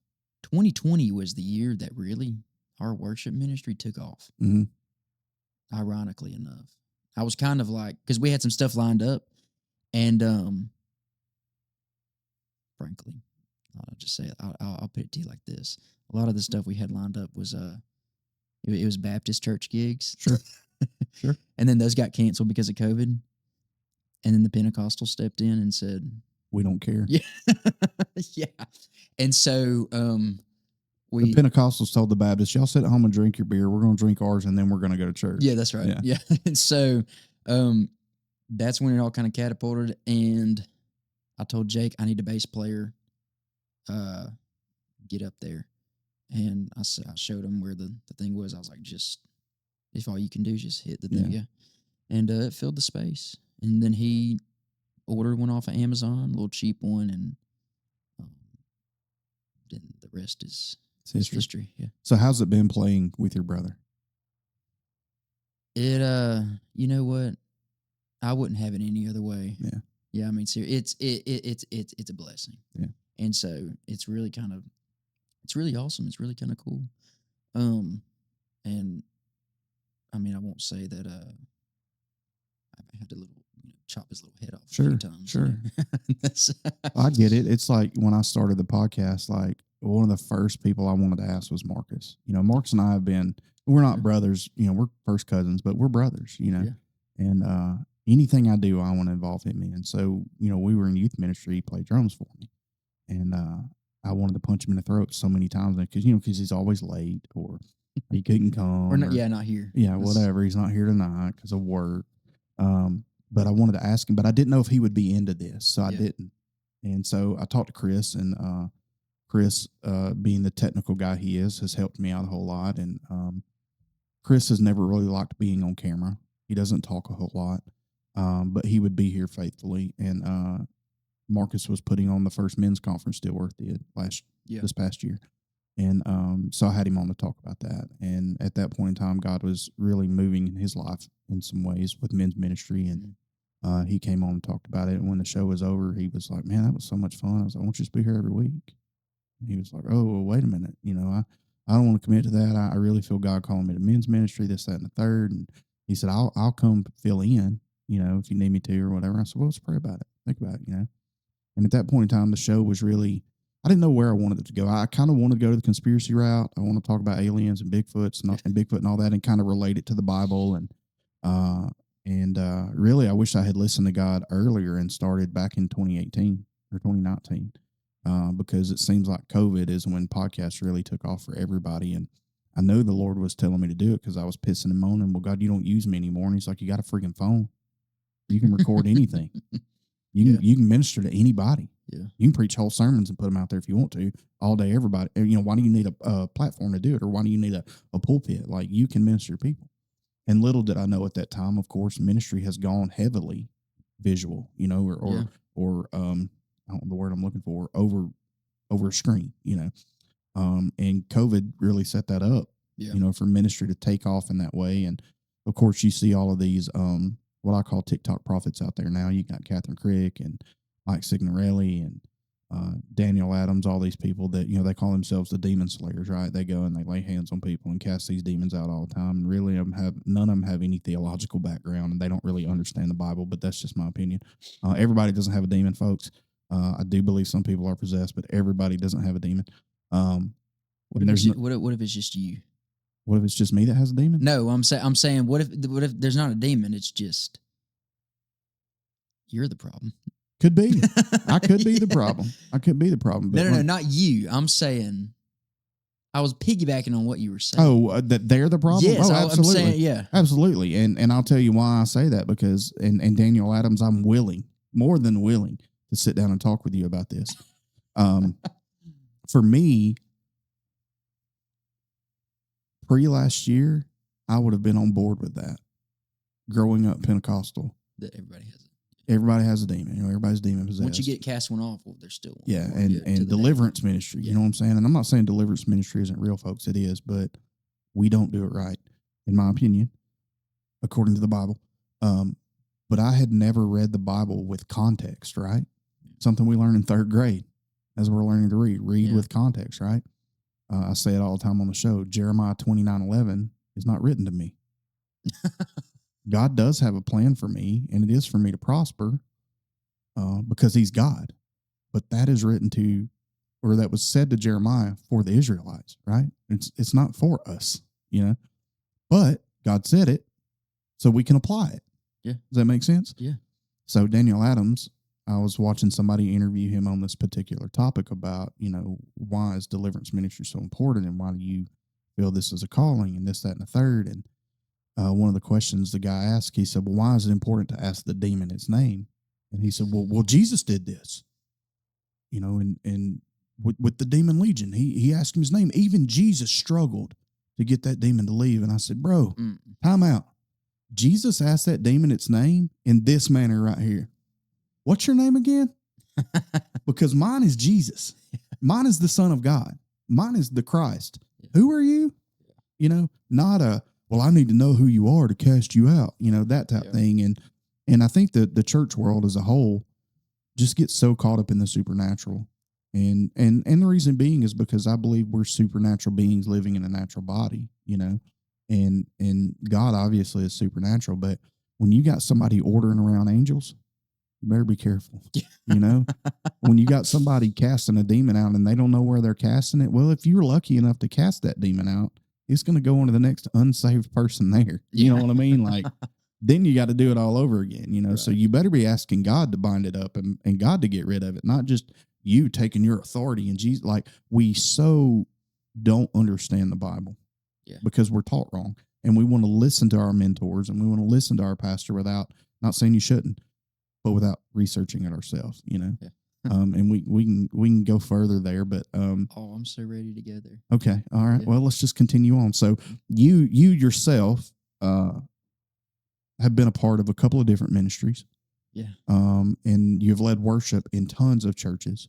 2020 was the year that really our worship ministry took off.
Mm-hmm.
Ironically enough, I was kind of like, because we had some stuff lined up, and frankly, I'll just say it. I'll put it to you like this: a lot of the stuff we had lined up was it was Baptist church gigs,
sure,
and then those got canceled because of COVID, and then the Pentecostal stepped in and said,
"We don't care."
Yeah, yeah, and so
The Pentecostals told the Baptists, y'all sit at home and drink your beer. We're going to drink ours, and then we're going to go to church.
Yeah, that's right. Yeah. And so that's when it all kind of catapulted. And I told Jake, I need a bass player. Get up there. And I showed him where the thing was. I was like, just, if all you can do is just hit the thing. Yeah. And it filled the space. And then he ordered one off of Amazon, a little cheap one. And then the rest is history. Yeah.
So how's it been playing with your brother?
It, you know what? I wouldn't have it any other way.
Yeah.
Yeah. I mean, seriously, it's a blessing.
Yeah.
And so it's really awesome. It's really kind of cool. And I mean, I won't say that, I had to chop his little head off a few times.
Sure. I get it. It's like when I started the podcast, like one of the first people I wanted to ask was Marcus. Marcus and I we're not brothers, we're first cousins, but we're brothers, and, anything I do, I want to involve him in. So, we were in youth ministry. He played drums for me. And I wanted to punch him in the throat so many times because he's always late or he couldn't come.
Or not here.
Yeah, whatever. He's not here tonight because of work. But I wanted to ask him, but I didn't know if he would be into this, so I didn't. And so I talked to Chris, and Chris, being the technical guy he is, has helped me out a whole lot. And Chris has never really liked being on camera. He doesn't talk a whole lot, but he would be here faithfully. And Marcus was putting on the first men's conference Stillworth did this past year. And so I had him on to talk about that. And at that point in time, God was really moving in his life in some ways with men's ministry. And he came on and talked about it. And when the show was over, he was like, man, that was so much fun. I was like, I want you to be here every week. And he was like, oh, well, wait a minute. I don't want to commit to that. I really feel God calling me to men's ministry, this, that, and the third. And he said, I'll come fill in, if you need me to or whatever. I said, well, let's pray about it. Think about it, And at that point in time, the show was really, I didn't know where I wanted it to go. I kind of wanted to go to the conspiracy route. I want to talk about aliens and Bigfoots and Bigfoot and all that, and kind of relate it to the Bible. And really, I wish I had listened to God earlier and started back in 2018 or 2019, because it seems like COVID is when podcasts really took off for everybody. And I know the Lord was telling me to do it because I was pissing and moaning, well, God, you don't use me anymore. And he's like, you got a freaking phone. You can record anything. You can minister to anybody.
Yeah.
You can preach whole sermons and put them out there if you want to all day, everybody. Why do you need a platform to do it? Or why do you need a pulpit? Like, you can minister to people. And little did I know at that time, of course, ministry has gone heavily visual, or I don't know the word I'm looking for, over a screen, and COVID really set that up, for ministry to take off in that way. And of course, you see all of these, what I call TikTok prophets out there now. You got Catherine Crick and Mike Signorelli and Daniel Adams, all these people that, they call themselves the demon slayers, right? They go and they lay hands on people and cast these demons out all the time. And really, none of them have any theological background, and they don't really understand the Bible, but that's just my opinion. Everybody doesn't have a demon, folks. I do believe some people are possessed, but everybody doesn't have a demon.
What if it's just you?
What if it's just me that has a demon?
No, I'm saying, what if there's not a demon? It's just you're the problem.
Could be. I could be the problem. I could be the problem.
No, not you. I'm saying, I was piggybacking on what you were saying.
Oh, that they're the problem?
Yes,
absolutely.
I'm saying, yeah.
Absolutely. And I'll tell you why I say that, because, and Daniel Adams, I'm more than willing to sit down and talk with you about this. For me, pre-last year, I would have been on board with that. Growing up Pentecostal.
That everybody has it.
Everybody has a demon. Everybody's demon possessed.
Once you get cast one off, well, there's still one.
Yeah, and deliverance ministry. You know what I'm saying? And I'm not saying deliverance ministry isn't real, folks. It is, but we don't do it right, in my opinion, according to the Bible. But I had never read the Bible with context, right? Something we learn in third grade as we're learning to read. Read with context, right? I say it all the time on the show. Jeremiah 29:11 is not written to me. God does have a plan for me, and it is for me to prosper because he's God. But that is written to, or that was said to Jeremiah for the Israelites, right? It's not for us, But God said it, so we can apply it.
Yeah.
Does that make sense?
Yeah.
So Daniel Adams, I was watching somebody interview him on this particular topic about, why is deliverance ministry so important and why do you feel this is a calling and this, that, and the third. And one of the questions the guy asked, he said, well, why is it important to ask the demon its name? And he said, well, Jesus did this, and with the demon legion, he asked him his name. Even Jesus struggled to get that demon to leave. And I said, bro, time out. Jesus asked that demon its name in this manner right here. What's your name again? Because mine is Jesus. Mine is the Son of God. Mine is the Christ. Who are you? Not well, I need to know who you are to cast you out, that type thing. And I think that the church world as a whole just gets so caught up in the supernatural. And the reason being is because I believe we're supernatural beings living in a natural body, and God obviously is supernatural. But when you got somebody ordering around angels, you better be careful. When you got somebody casting a demon out and they don't know where they're casting it. Well, if you're lucky enough to cast that demon out, it's going to go into the next unsaved person there. You know what I mean? Like, then you got to do it all over again, Right. So you better be asking God to bind it up and God to get rid of it, not just you taking your authority and Jesus. Like, we so don't understand the Bible because we're taught wrong, and we want to listen to our mentors and we want to listen to our pastor without, not saying you shouldn't, but without researching it ourselves, Yeah. And we can go further there, but
I'm so ready to go there.
Okay, all right. Yeah. Well, let's just continue on. So you yourself have been a part of a couple of different ministries.
Yeah.
And you've led worship in tons of churches.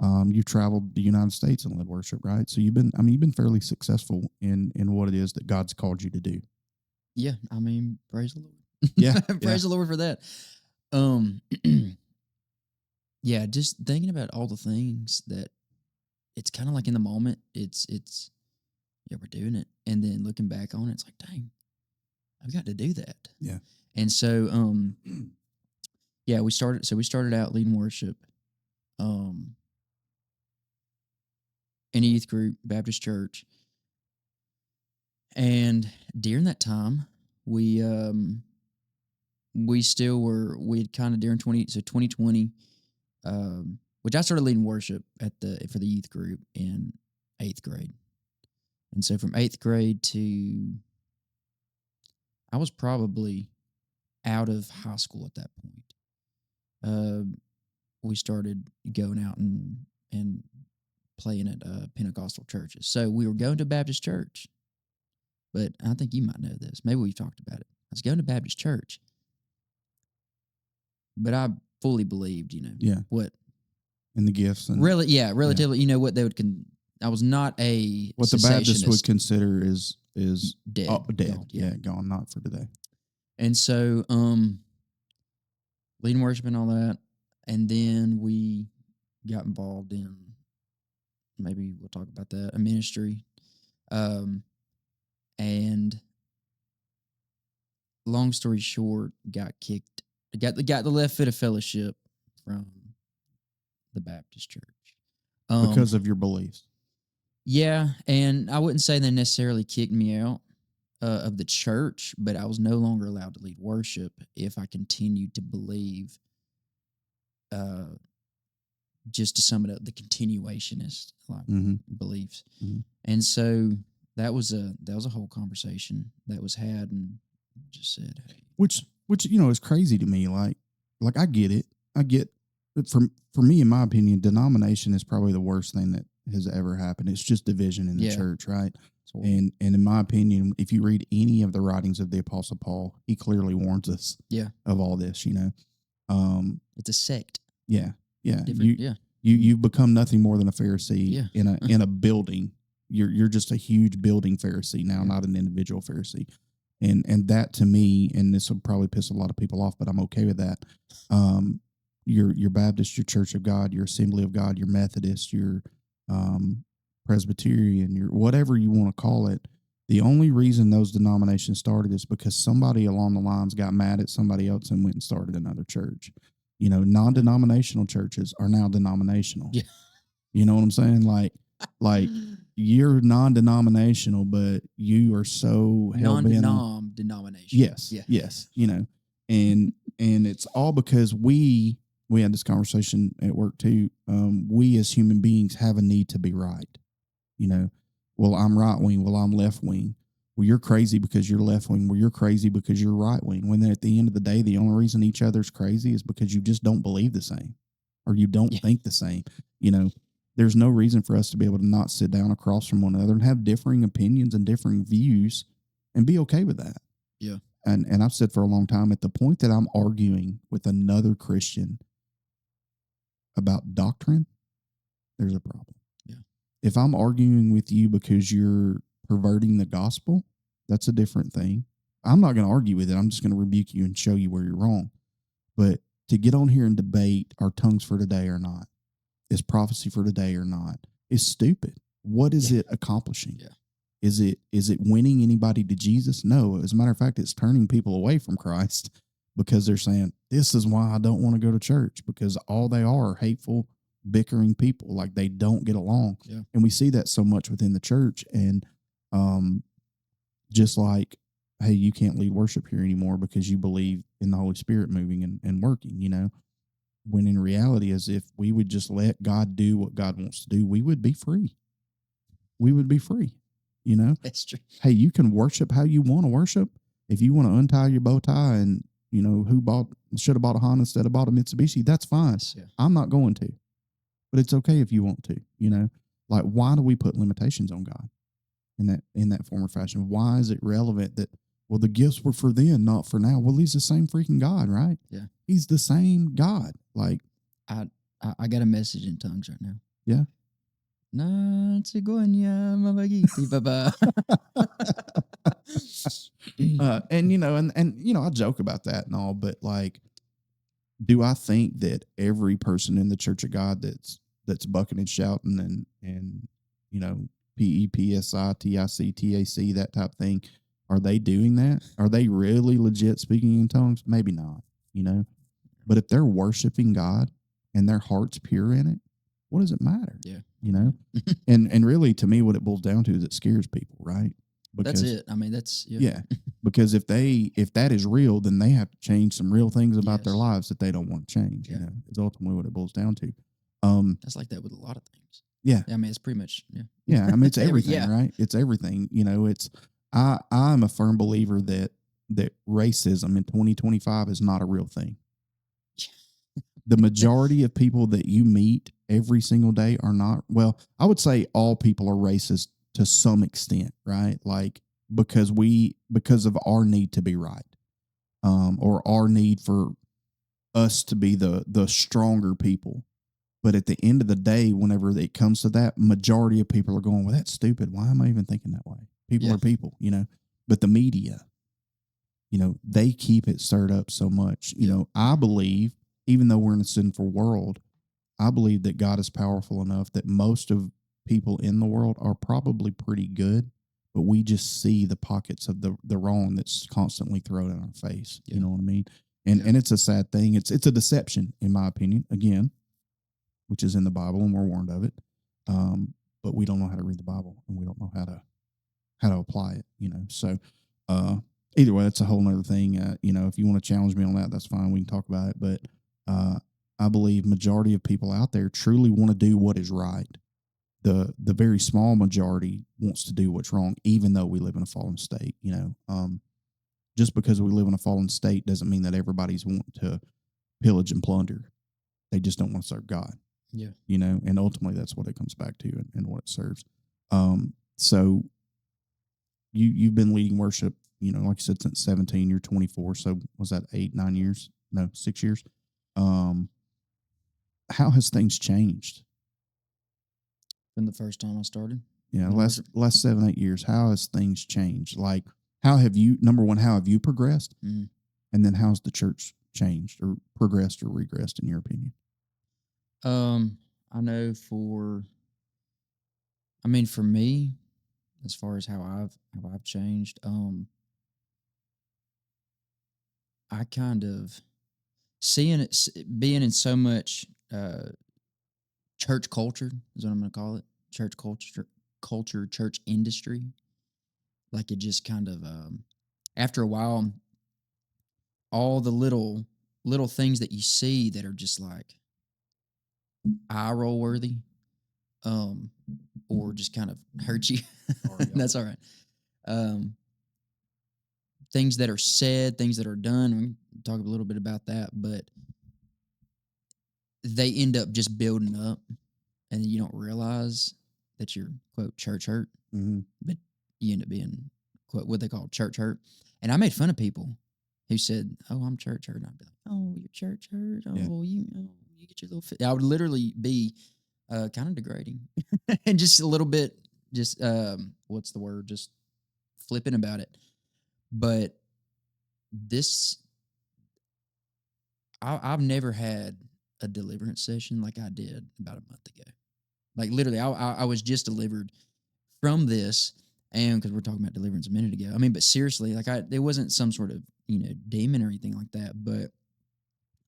Yeah. You've traveled the United States and led worship, right? So you've been fairly successful in what it is that God's called you to do.
Yeah, praise the Lord.
Yeah,
praise the Lord for that. Yeah, just thinking about all the things that it's kind of like in the moment, it's we're doing it, and then looking back on it, it's like, dang, I've got to do that.
Yeah.
And so, we started out leading worship, in a youth group, Baptist church, and during that time, we had kind of during 2020. Which I started leading worship for the youth group in 8th grade. And so from 8th grade to, I was probably out of high school at that point. We started going out and playing at Pentecostal churches. So we were going to Baptist church, but I think you might know this. Maybe we've talked about it. I was going to Baptist church, but I fully believed, what
in the gifts and
relatively, what they would. I was not a
what the Baptists would consider is
dead,
gone, not for today.
And so, leading worship and all that, and then we got involved in, maybe we'll talk about that, a ministry, and long story short, got the left foot of fellowship from the Baptist church.
Because of your beliefs.
Yeah, and I wouldn't say they necessarily kicked me out of the church, but I was no longer allowed to lead worship if I continued to believe, just to sum it up, the continuationist beliefs. Mm-hmm. And so that was a whole conversation that was had, and just said, hey,
which is crazy to me. Like I get it. But for me, in my opinion, denomination is probably the worst thing that has ever happened. It's just division in the church, right? And in my opinion, if you read any of the writings of the Apostle Paul, he clearly warns us of all this,
It's a sect.
Yeah. You've become nothing more than a Pharisee in a building. You're just a huge building Pharisee now, not an individual Pharisee. And that to me, and this will probably piss a lot of people off, but I'm okay with that. Your Baptist, your Church of God, your Assembly of God, your Methodist, your Presbyterian, your whatever you want to call it. The only reason those denominations started is because somebody along the lines got mad at somebody else and went and started another church. Non-denominational churches are now denominational. Yeah. You know what I'm saying? Like you're non-denominational, but you are so hell-bent on
denomination.
Yes. And it's all because we we had this conversation at work too. We as human beings have a need to be right. You know, well, I'm right wing. Well, I'm left wing. Well, you're crazy because you're left wing. Well, you're crazy because you're right wing. When at the end of the day, the only reason each other's crazy is because you just don't believe the same or you don't
Yeah.
think the same. You know, there's no reason for us to be able to not sit down across from one another and have differing opinions and differing views and be okay with that.
Yeah.
And I've said for a long time, at the point that I'm arguing with another Christian about doctrine, there's a problem.
Yeah.
If I'm arguing with you because you're perverting the gospel, that's a different thing. I'm not going to argue with it. I'm just going to rebuke you and show you where you're wrong. But to get on here and debate are tongues for today or not, is prophecy for today or not, is stupid. What is it accomplishing?
Yeah.
Is it winning anybody to Jesus? No. As a matter of fact, it's turning people away from Christ because they're saying, this is why I don't want to go to church, because all they are hateful, bickering people. Like they don't get along.
Yeah.
And we see that so much within the church. And just like, hey, you can't lead worship here anymore because you believe in the Holy Spirit moving and working, you know, when in reality, as if we would just let God do what God wants to do, we would be free. We would be free. You know,
That's true.
Hey, you can worship how you want to worship. If you want to untie your bow tie and, you know, should have bought a Honda instead of bought a Mitsubishi, that's fine.
Yeah.
I'm not going to, but it's okay if you want to, you know, like, why do we put limitations on God in that form or fashion? Why is it relevant that, well, the gifts were for then, not for now? Well, he's the same freaking God, right?
Yeah.
He's the same God. Like,
I got a message in tongues right now.
Yeah.
Baba.
And you know, and you know, I joke about that and all, but like, do I think that every person in the Church of God that's bucking and shouting and you know, PEPSITICTAC, that type thing, are they doing that? Are they really legit speaking in tongues? Maybe not, you know. But if they're worshiping God and their heart's pure in it, what does it matter?
Yeah.
You know? and really, to me, what it boils down to is it scares people, right?
That's it. I mean, that's
yeah. Because if that is real, then they have to change some real things about their
Yes.
lives that they don't want to change.
Yeah.
You know, is ultimately what it boils down to.
That's like that with a lot of things.
Yeah.
I mean, it's pretty much
Yeah. I mean, it's everything, right? It's everything. You know, I'm a firm believer that racism in 2025 is not a real thing. The majority of people that you meet every single day are not. Well, I would say all people are racist to some extent, right? Like, because of our need to be right, or our need for us to be the stronger people. But at the end of the day, whenever it comes to that, majority of people are going, well, that's stupid. Why am I even thinking that way? People are people, you know. But the media, you know, they keep it stirred up so much. You know, I believe, even though we're in a sinful world, I believe that God is powerful enough that most of people in the world are probably pretty good, but we just see the pockets of the wrong that's constantly thrown in our face. You know what I mean? And it's a sad thing. It's a deception, in my opinion, again, which is in the Bible, and we're warned of it. But we don't know how to read the Bible, and we don't know how to apply it. You know, so either way, that's a whole nother thing. You know, if you want to challenge me on that, that's fine. We can talk about it. But I believe majority of people out there truly want to do what is right. The very small majority wants to do what's wrong, even though we live in a fallen state. You know, just because we live in a fallen state doesn't mean that everybody's wanting to pillage and plunder. They just don't want to serve God.
Yeah.
You know, and ultimately that's what it comes back to and what it serves. So you've been leading worship, you know, like you said, since 17, you're 24. So was that 8, 9 years? No, 6 years. How has things changed?
From the first time I started?
Yeah, last 7, 8 years. How has things changed? Like, how have you, number one, how have you progressed?
Mm.
And then how's the church changed or progressed or regressed in your opinion?
I know for me, as far as how I've changed, I kind of seeing it, being in so much church culture is what I'm going to call it. Church culture, church industry. Like it just kind of, after a while, all the little little things that you see that are just like eye roll worthy, um, or just kind of hurt you.
Oh, yeah.
That's all right. Um, things that are said, things that are done. We can talk a little bit about that, but they end up just building up, and you don't realize that you're quote church hurt,
Mm-hmm.
but you end up being quote what they call church hurt. And I made fun of people who said, "Oh, I'm church hurt." And I'd be like, "Oh, you're church hurt.
Yeah.
Oh, you get your little." I would literally be kind of degrading and just a little bit, just what's the word? Just flipping about it. But this, I've never had a deliverance session like I did about a month ago. Like literally, I was just delivered from this, and because we're talking about deliverance a minute ago. I mean, but seriously, like there wasn't some sort of demon or anything like that. But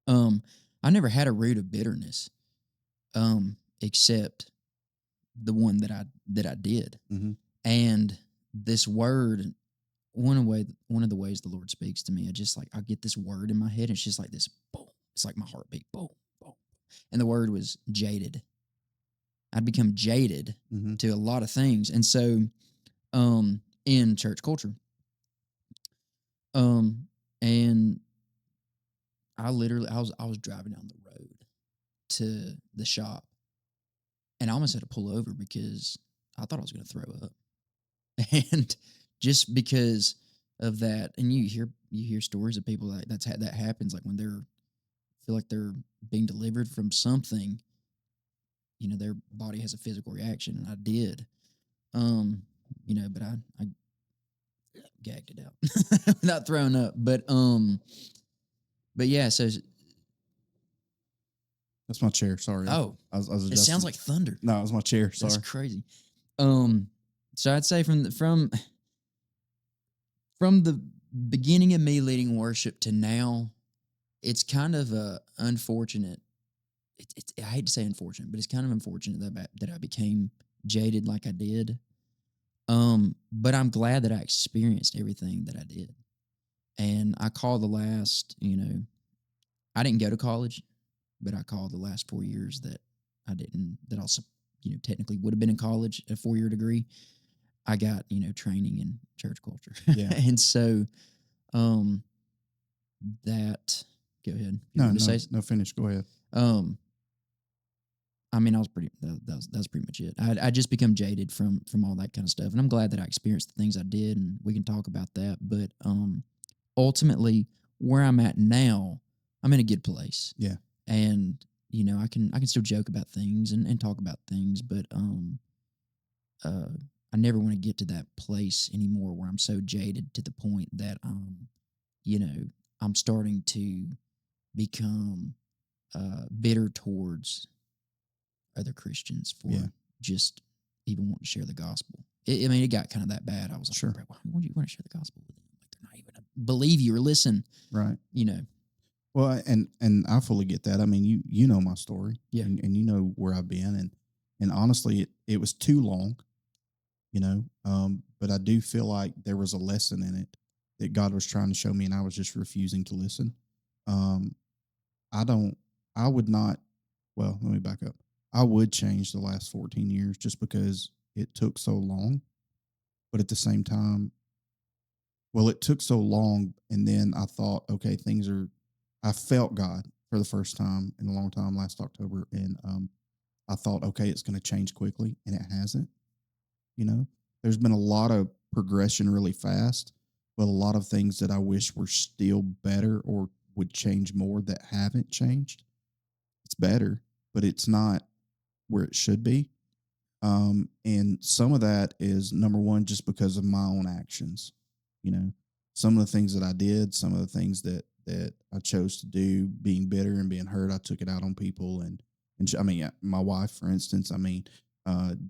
I never had a root of bitterness, except the one that I did,
Mm-hmm.
and this word. One of the ways the Lord speaks to me, I get this word in my head. And it's just like this boom. It's like my heartbeat, boom, boom. And the word was jaded. I'd become jaded
Mm-hmm.
to a lot of things. And so in church culture, and I was driving down the road to the shop, and I almost had to pull over because I thought I was going to throw up. And just because of that, and you hear stories of people that happens, like when feel like they're being delivered from something, their body has a physical reaction, and I did. But I gagged it out without throwing up. But yeah, so
That's my chair. Sorry.
oh,
I was
it sounds like thunder.
No, it was my chair. Sorry.
That's crazy. So I'd say from the beginning of me leading worship to now, it's kind of a unfortunate. I hate to say unfortunate, but it's kind of unfortunate that I became jaded like I did. But I'm glad that I experienced everything that I did. And I call the last, I didn't go to college, but I call the last 4 years that that also, technically would have been in college, a 4-year degree. I got, training in church culture.
Yeah.
And so, that, go ahead.
No, finish. Go ahead.
I mean, that was pretty much it. I just become jaded from all that kind of stuff, and I'm glad that I experienced the things I did, and we can talk about that. But ultimately, where I'm at now, I'm in a good place.
Yeah,
and I can still joke about things and talk about things, but I never want to get to that place anymore where I'm so jaded to the point that I'm starting to become bitter towards other Christians for just even wanting to share the gospel. It got kind of that bad. I was like,
sure.
Why would you want to share the gospel with them? Like, they're not even going to believe you or listen.
Right. Well, and I fully get that. I mean, you know my story.
Yeah.
And you know where I've been. And honestly, it was too long, but I do feel like there was a lesson in it that God was trying to show me, and I was just refusing to listen. I would not, well, let me back up. I would change the last 14 years just because it took so long. But at the same time, well, it took so long. And then I thought, okay, I felt God for the first time in a long time last October. And I thought, okay, it's going to change quickly. And it hasn't. There's been a lot of progression really fast, but a lot of things that I wish were still better or would change more that haven't changed. It's better, but it's not where it should be. And some of that is, number one, just because of my own actions. Some of the things that I did, some of the things that I chose to do, being bitter and being hurt, I took it out on people. And my wife, for instance,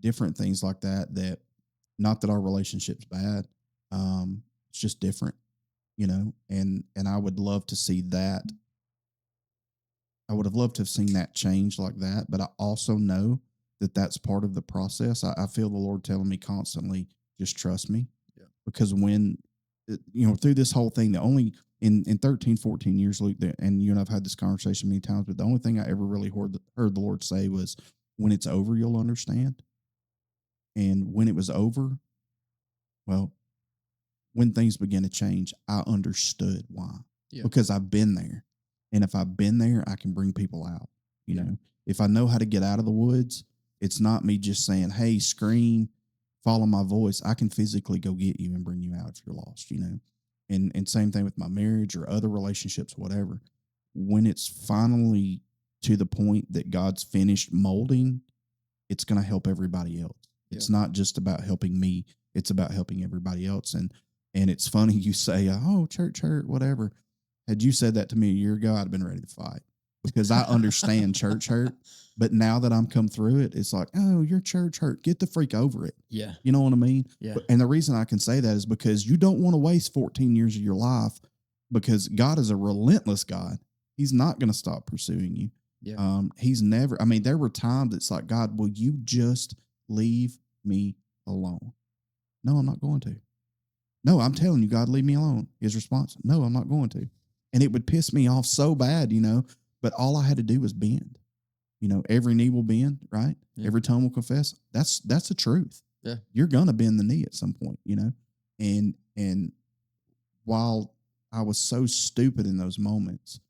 different things like that, not that our relationship's bad. It's just different, and I would love to see that. I would have loved to have seen that change like that, but I also know that that's part of the process. I feel the Lord telling me constantly, just trust me.
Yeah.
Because when, through this whole thing, the only in 13, 14 years, Luke, and you and I've had this conversation many times, but the only thing I ever really heard the Lord say was, when it's over, you'll understand. And when it was over, well, when things began to change, I understood why.
Yeah.
Because I've been there. And if I've been there, I can bring people out. You know, if I know how to get out of the woods, it's not me just saying, hey, scream, follow my voice. I can physically go get you and bring you out if you're lost, you know. And same thing with my marriage or other relationships, whatever. When it's finally to the point that God's finished molding, it's going to help everybody else. It's not just about helping me. It's about helping everybody else. And it's funny you say, oh, church hurt, whatever. Had you said that to me a year ago, I'd have been ready to fight, because I understand church hurt. But now that I'm come through it, it's like, oh, your church hurt. Get the freak over it.
Yeah.
You know what I mean?
Yeah.
And the reason I can say that is because you don't want to waste 14 years of your life, because God is a relentless God. He's not going to stop pursuing you.
Yeah.
He's never, I mean, there were times it's like, God, will you just leave me alone? No, I'm not going to. No, I'm telling you, God, leave me alone. His response, no, I'm not going to. And it would piss me off so bad, you know, but all I had to do was bend. You know, every knee will bend, right?
Yeah.
Every tongue will confess. That's the truth.
Yeah.
You're going to bend the knee at some point, you know? And while I was so stupid in those moments,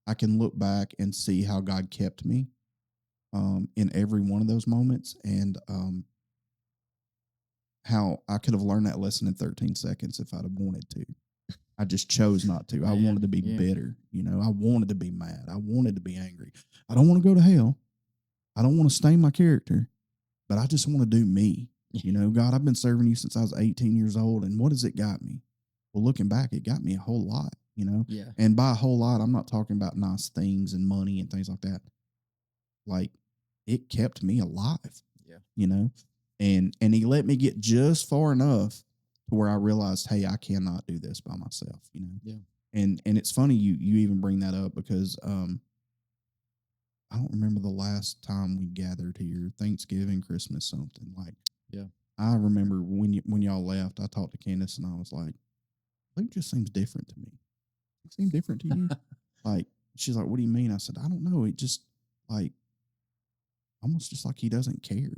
I can look back and see how God kept me in every one of those moments, and how I could have learned that lesson in 13 seconds if I'd have wanted to. I just chose not to. I wanted to be bitter. You know, I wanted to be mad. I wanted to be angry. I don't want to go to hell. I don't want to stain my character, but I just want to do me. You know, God, I've been serving you since I was 18 years old. And what has it got me? Well, looking back, it got me a whole lot, you know?
Yeah.
And by a whole lot, I'm not talking about nice things and money and things like that. Like, it kept me alive.
Yeah.
You know? And he let me get just far enough to where I realized, hey, I cannot do this by myself, you know?
Yeah.
And it's funny you even bring that up, because I don't remember the last time we gathered here, Thanksgiving, Christmas, something like.
Yeah.
I remember when y'all left, I talked to Candace and I was like, Luke just seems different to me. It seemed different to you? Like, she's like, what do you mean? I said, I don't know. It just, like, almost just like he doesn't care.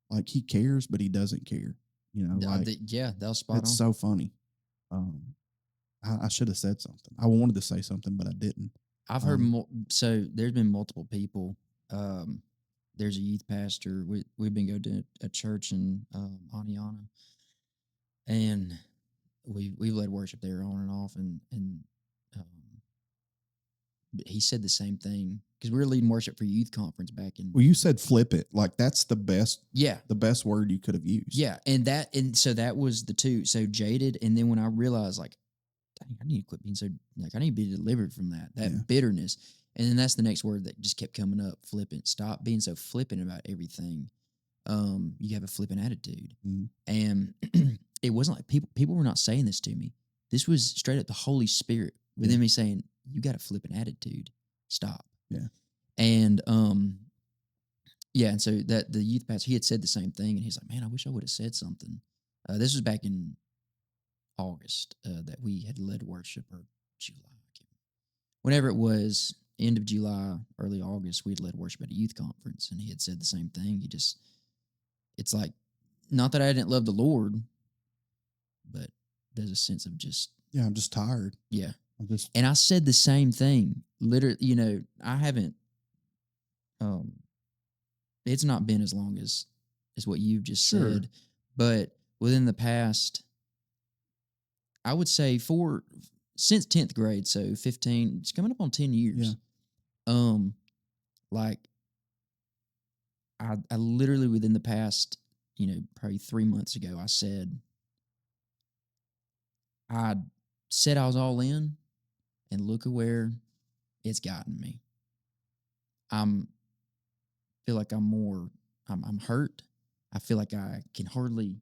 Like, he cares, but he doesn't care. You know, like,
that was spot on.
It's so funny. I should have said something. I wanted to say something, but I didn't.
I've heard more. So there's been multiple people. There's a youth pastor. We've been going to a church in Aniana, and we've led worship there on and off, and he said the same thing, because we were leading worship for youth conference back in.
Well, you said flip it. Like, that's the best.
Yeah.
The best word you could have used.
Yeah. And so that was the two. So jaded. And then when I realized, like, dang, I need to quit being so, like, I need to be delivered from that bitterness. And then that's the next word that just kept coming up, flippant. Stop being so flippant about everything. You have a flippant attitude.
Mm-hmm.
And it wasn't like people were not saying this to me. This was straight up the Holy Spirit within me saying, you got a flippant attitude. Stop.
Yeah.
And and so that the youth pastor, he had said the same thing, and he's like, man, I wish I would have said something. This was back in August that we had led worship, or July, whenever it was, end of July, early August, we had led worship at a youth conference, and he had said the same thing. It's like, not that I didn't love the Lord, but there's a sense of just,
I'm just tired.
Yeah. And I said the same thing. Literally, you know, I haven't, it's not been as long as what you've just said, but within the past, I would say since 10th grade, so 15, it's coming up on 10 years. Yeah. Like, I literally within the past, you know, probably 3 months ago, I said I was all in, and look at where it's gotten me. Feel like I'm hurt. I feel like I can hardly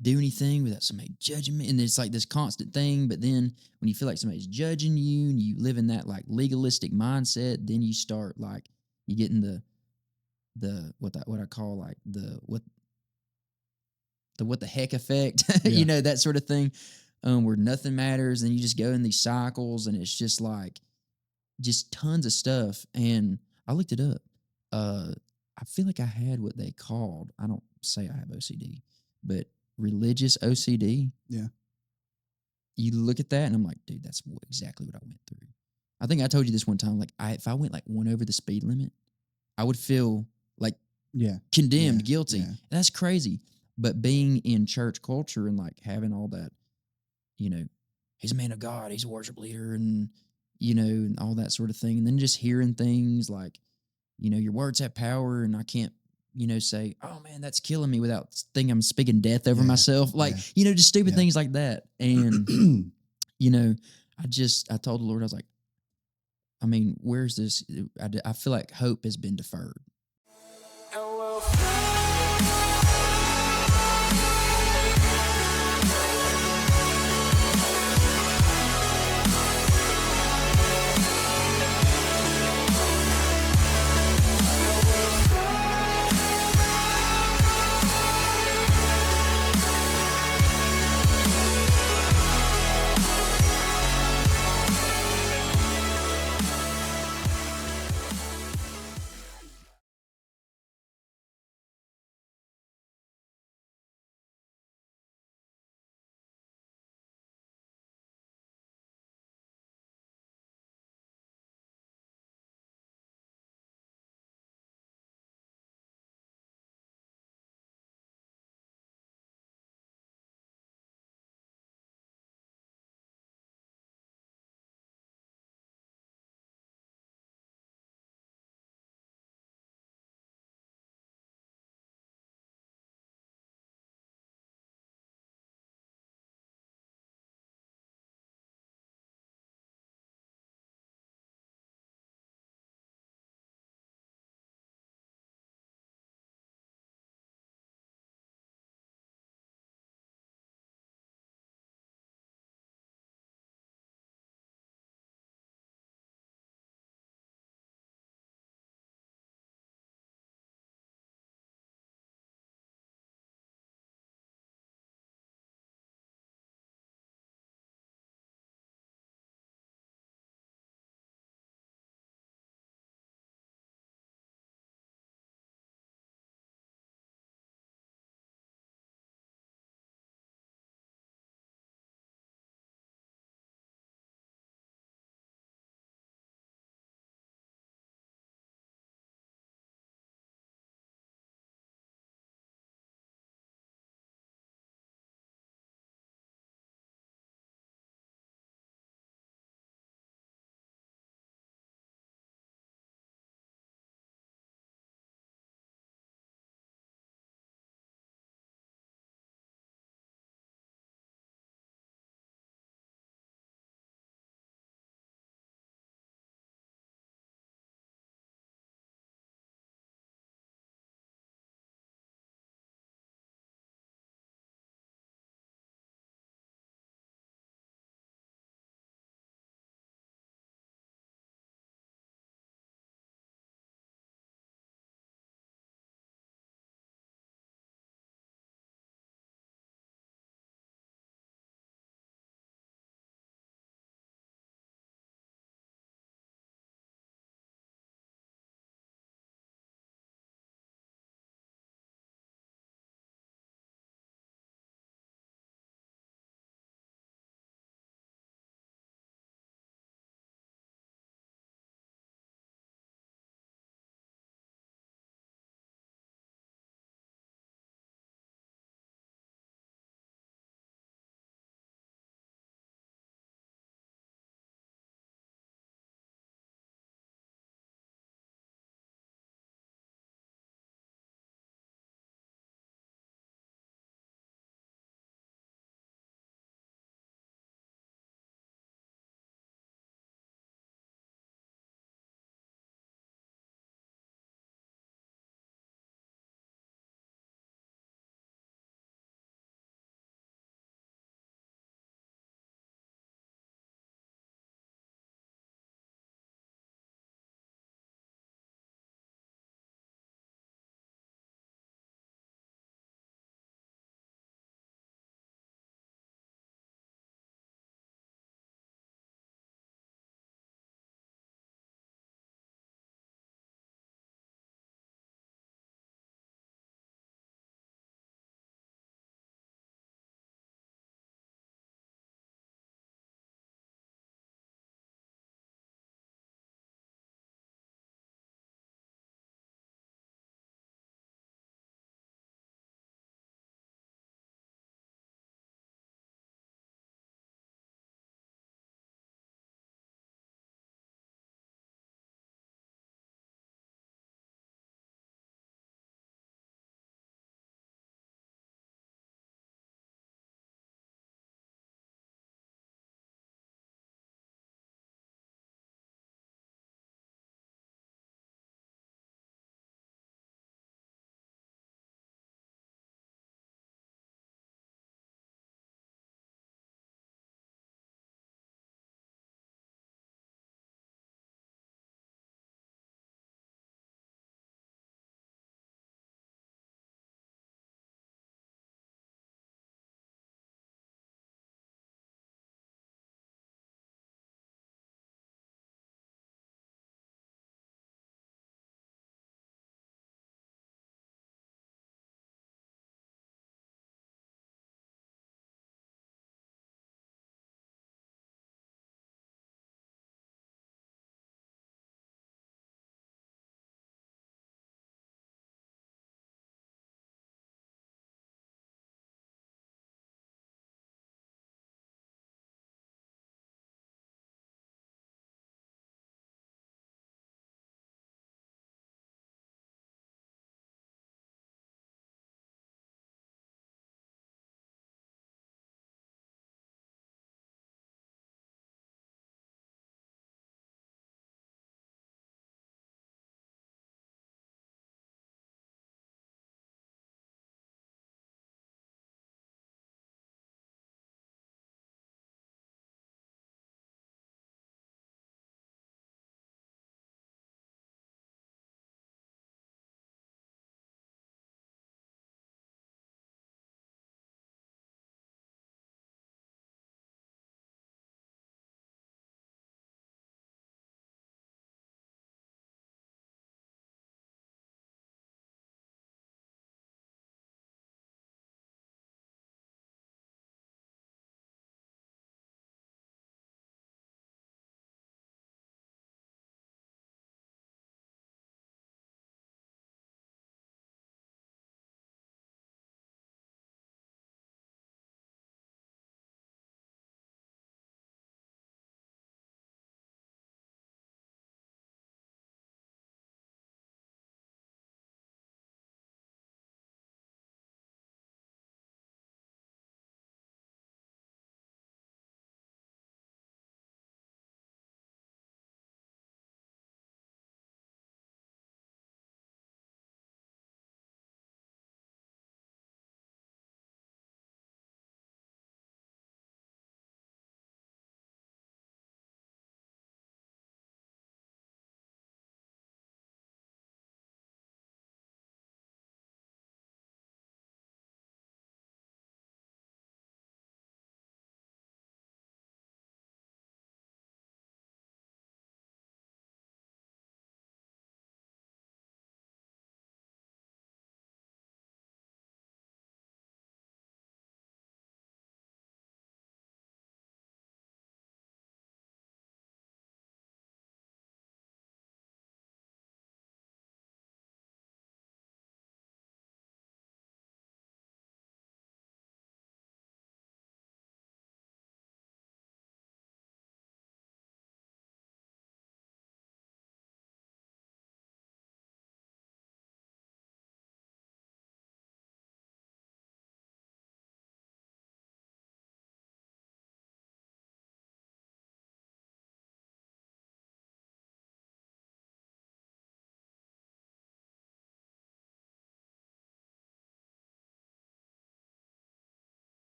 do anything without somebody judging me. And it's like this constant thing. But then when you feel like somebody's judging you and you live in that like legalistic mindset, then you start like, you get in the what I call like the what the heck effect, you know, that sort of thing. where nothing matters, and you just go in these cycles, and it's just like just tons of stuff. And I looked it up. I feel like I had what they called, I don't say I have OCD, but religious OCD.
Yeah.
You look at that, and I'm like, dude, that's exactly what I went through. I think I told you this one time. Like, if I went like one over the speed limit, I would feel like
Yeah.
condemned, guilty.
Yeah.
And that's crazy. But being in church culture and like having all that, he's a man of God, he's a worship leader, and and all that sort of thing. And then just hearing things like, your words have power, and I can't, say, oh man, that's killing me, without thinking I'm speaking death over myself. Like, just stupid things like that. And, I told the Lord, I was like, I mean, where's this? I feel like hope has been deferred.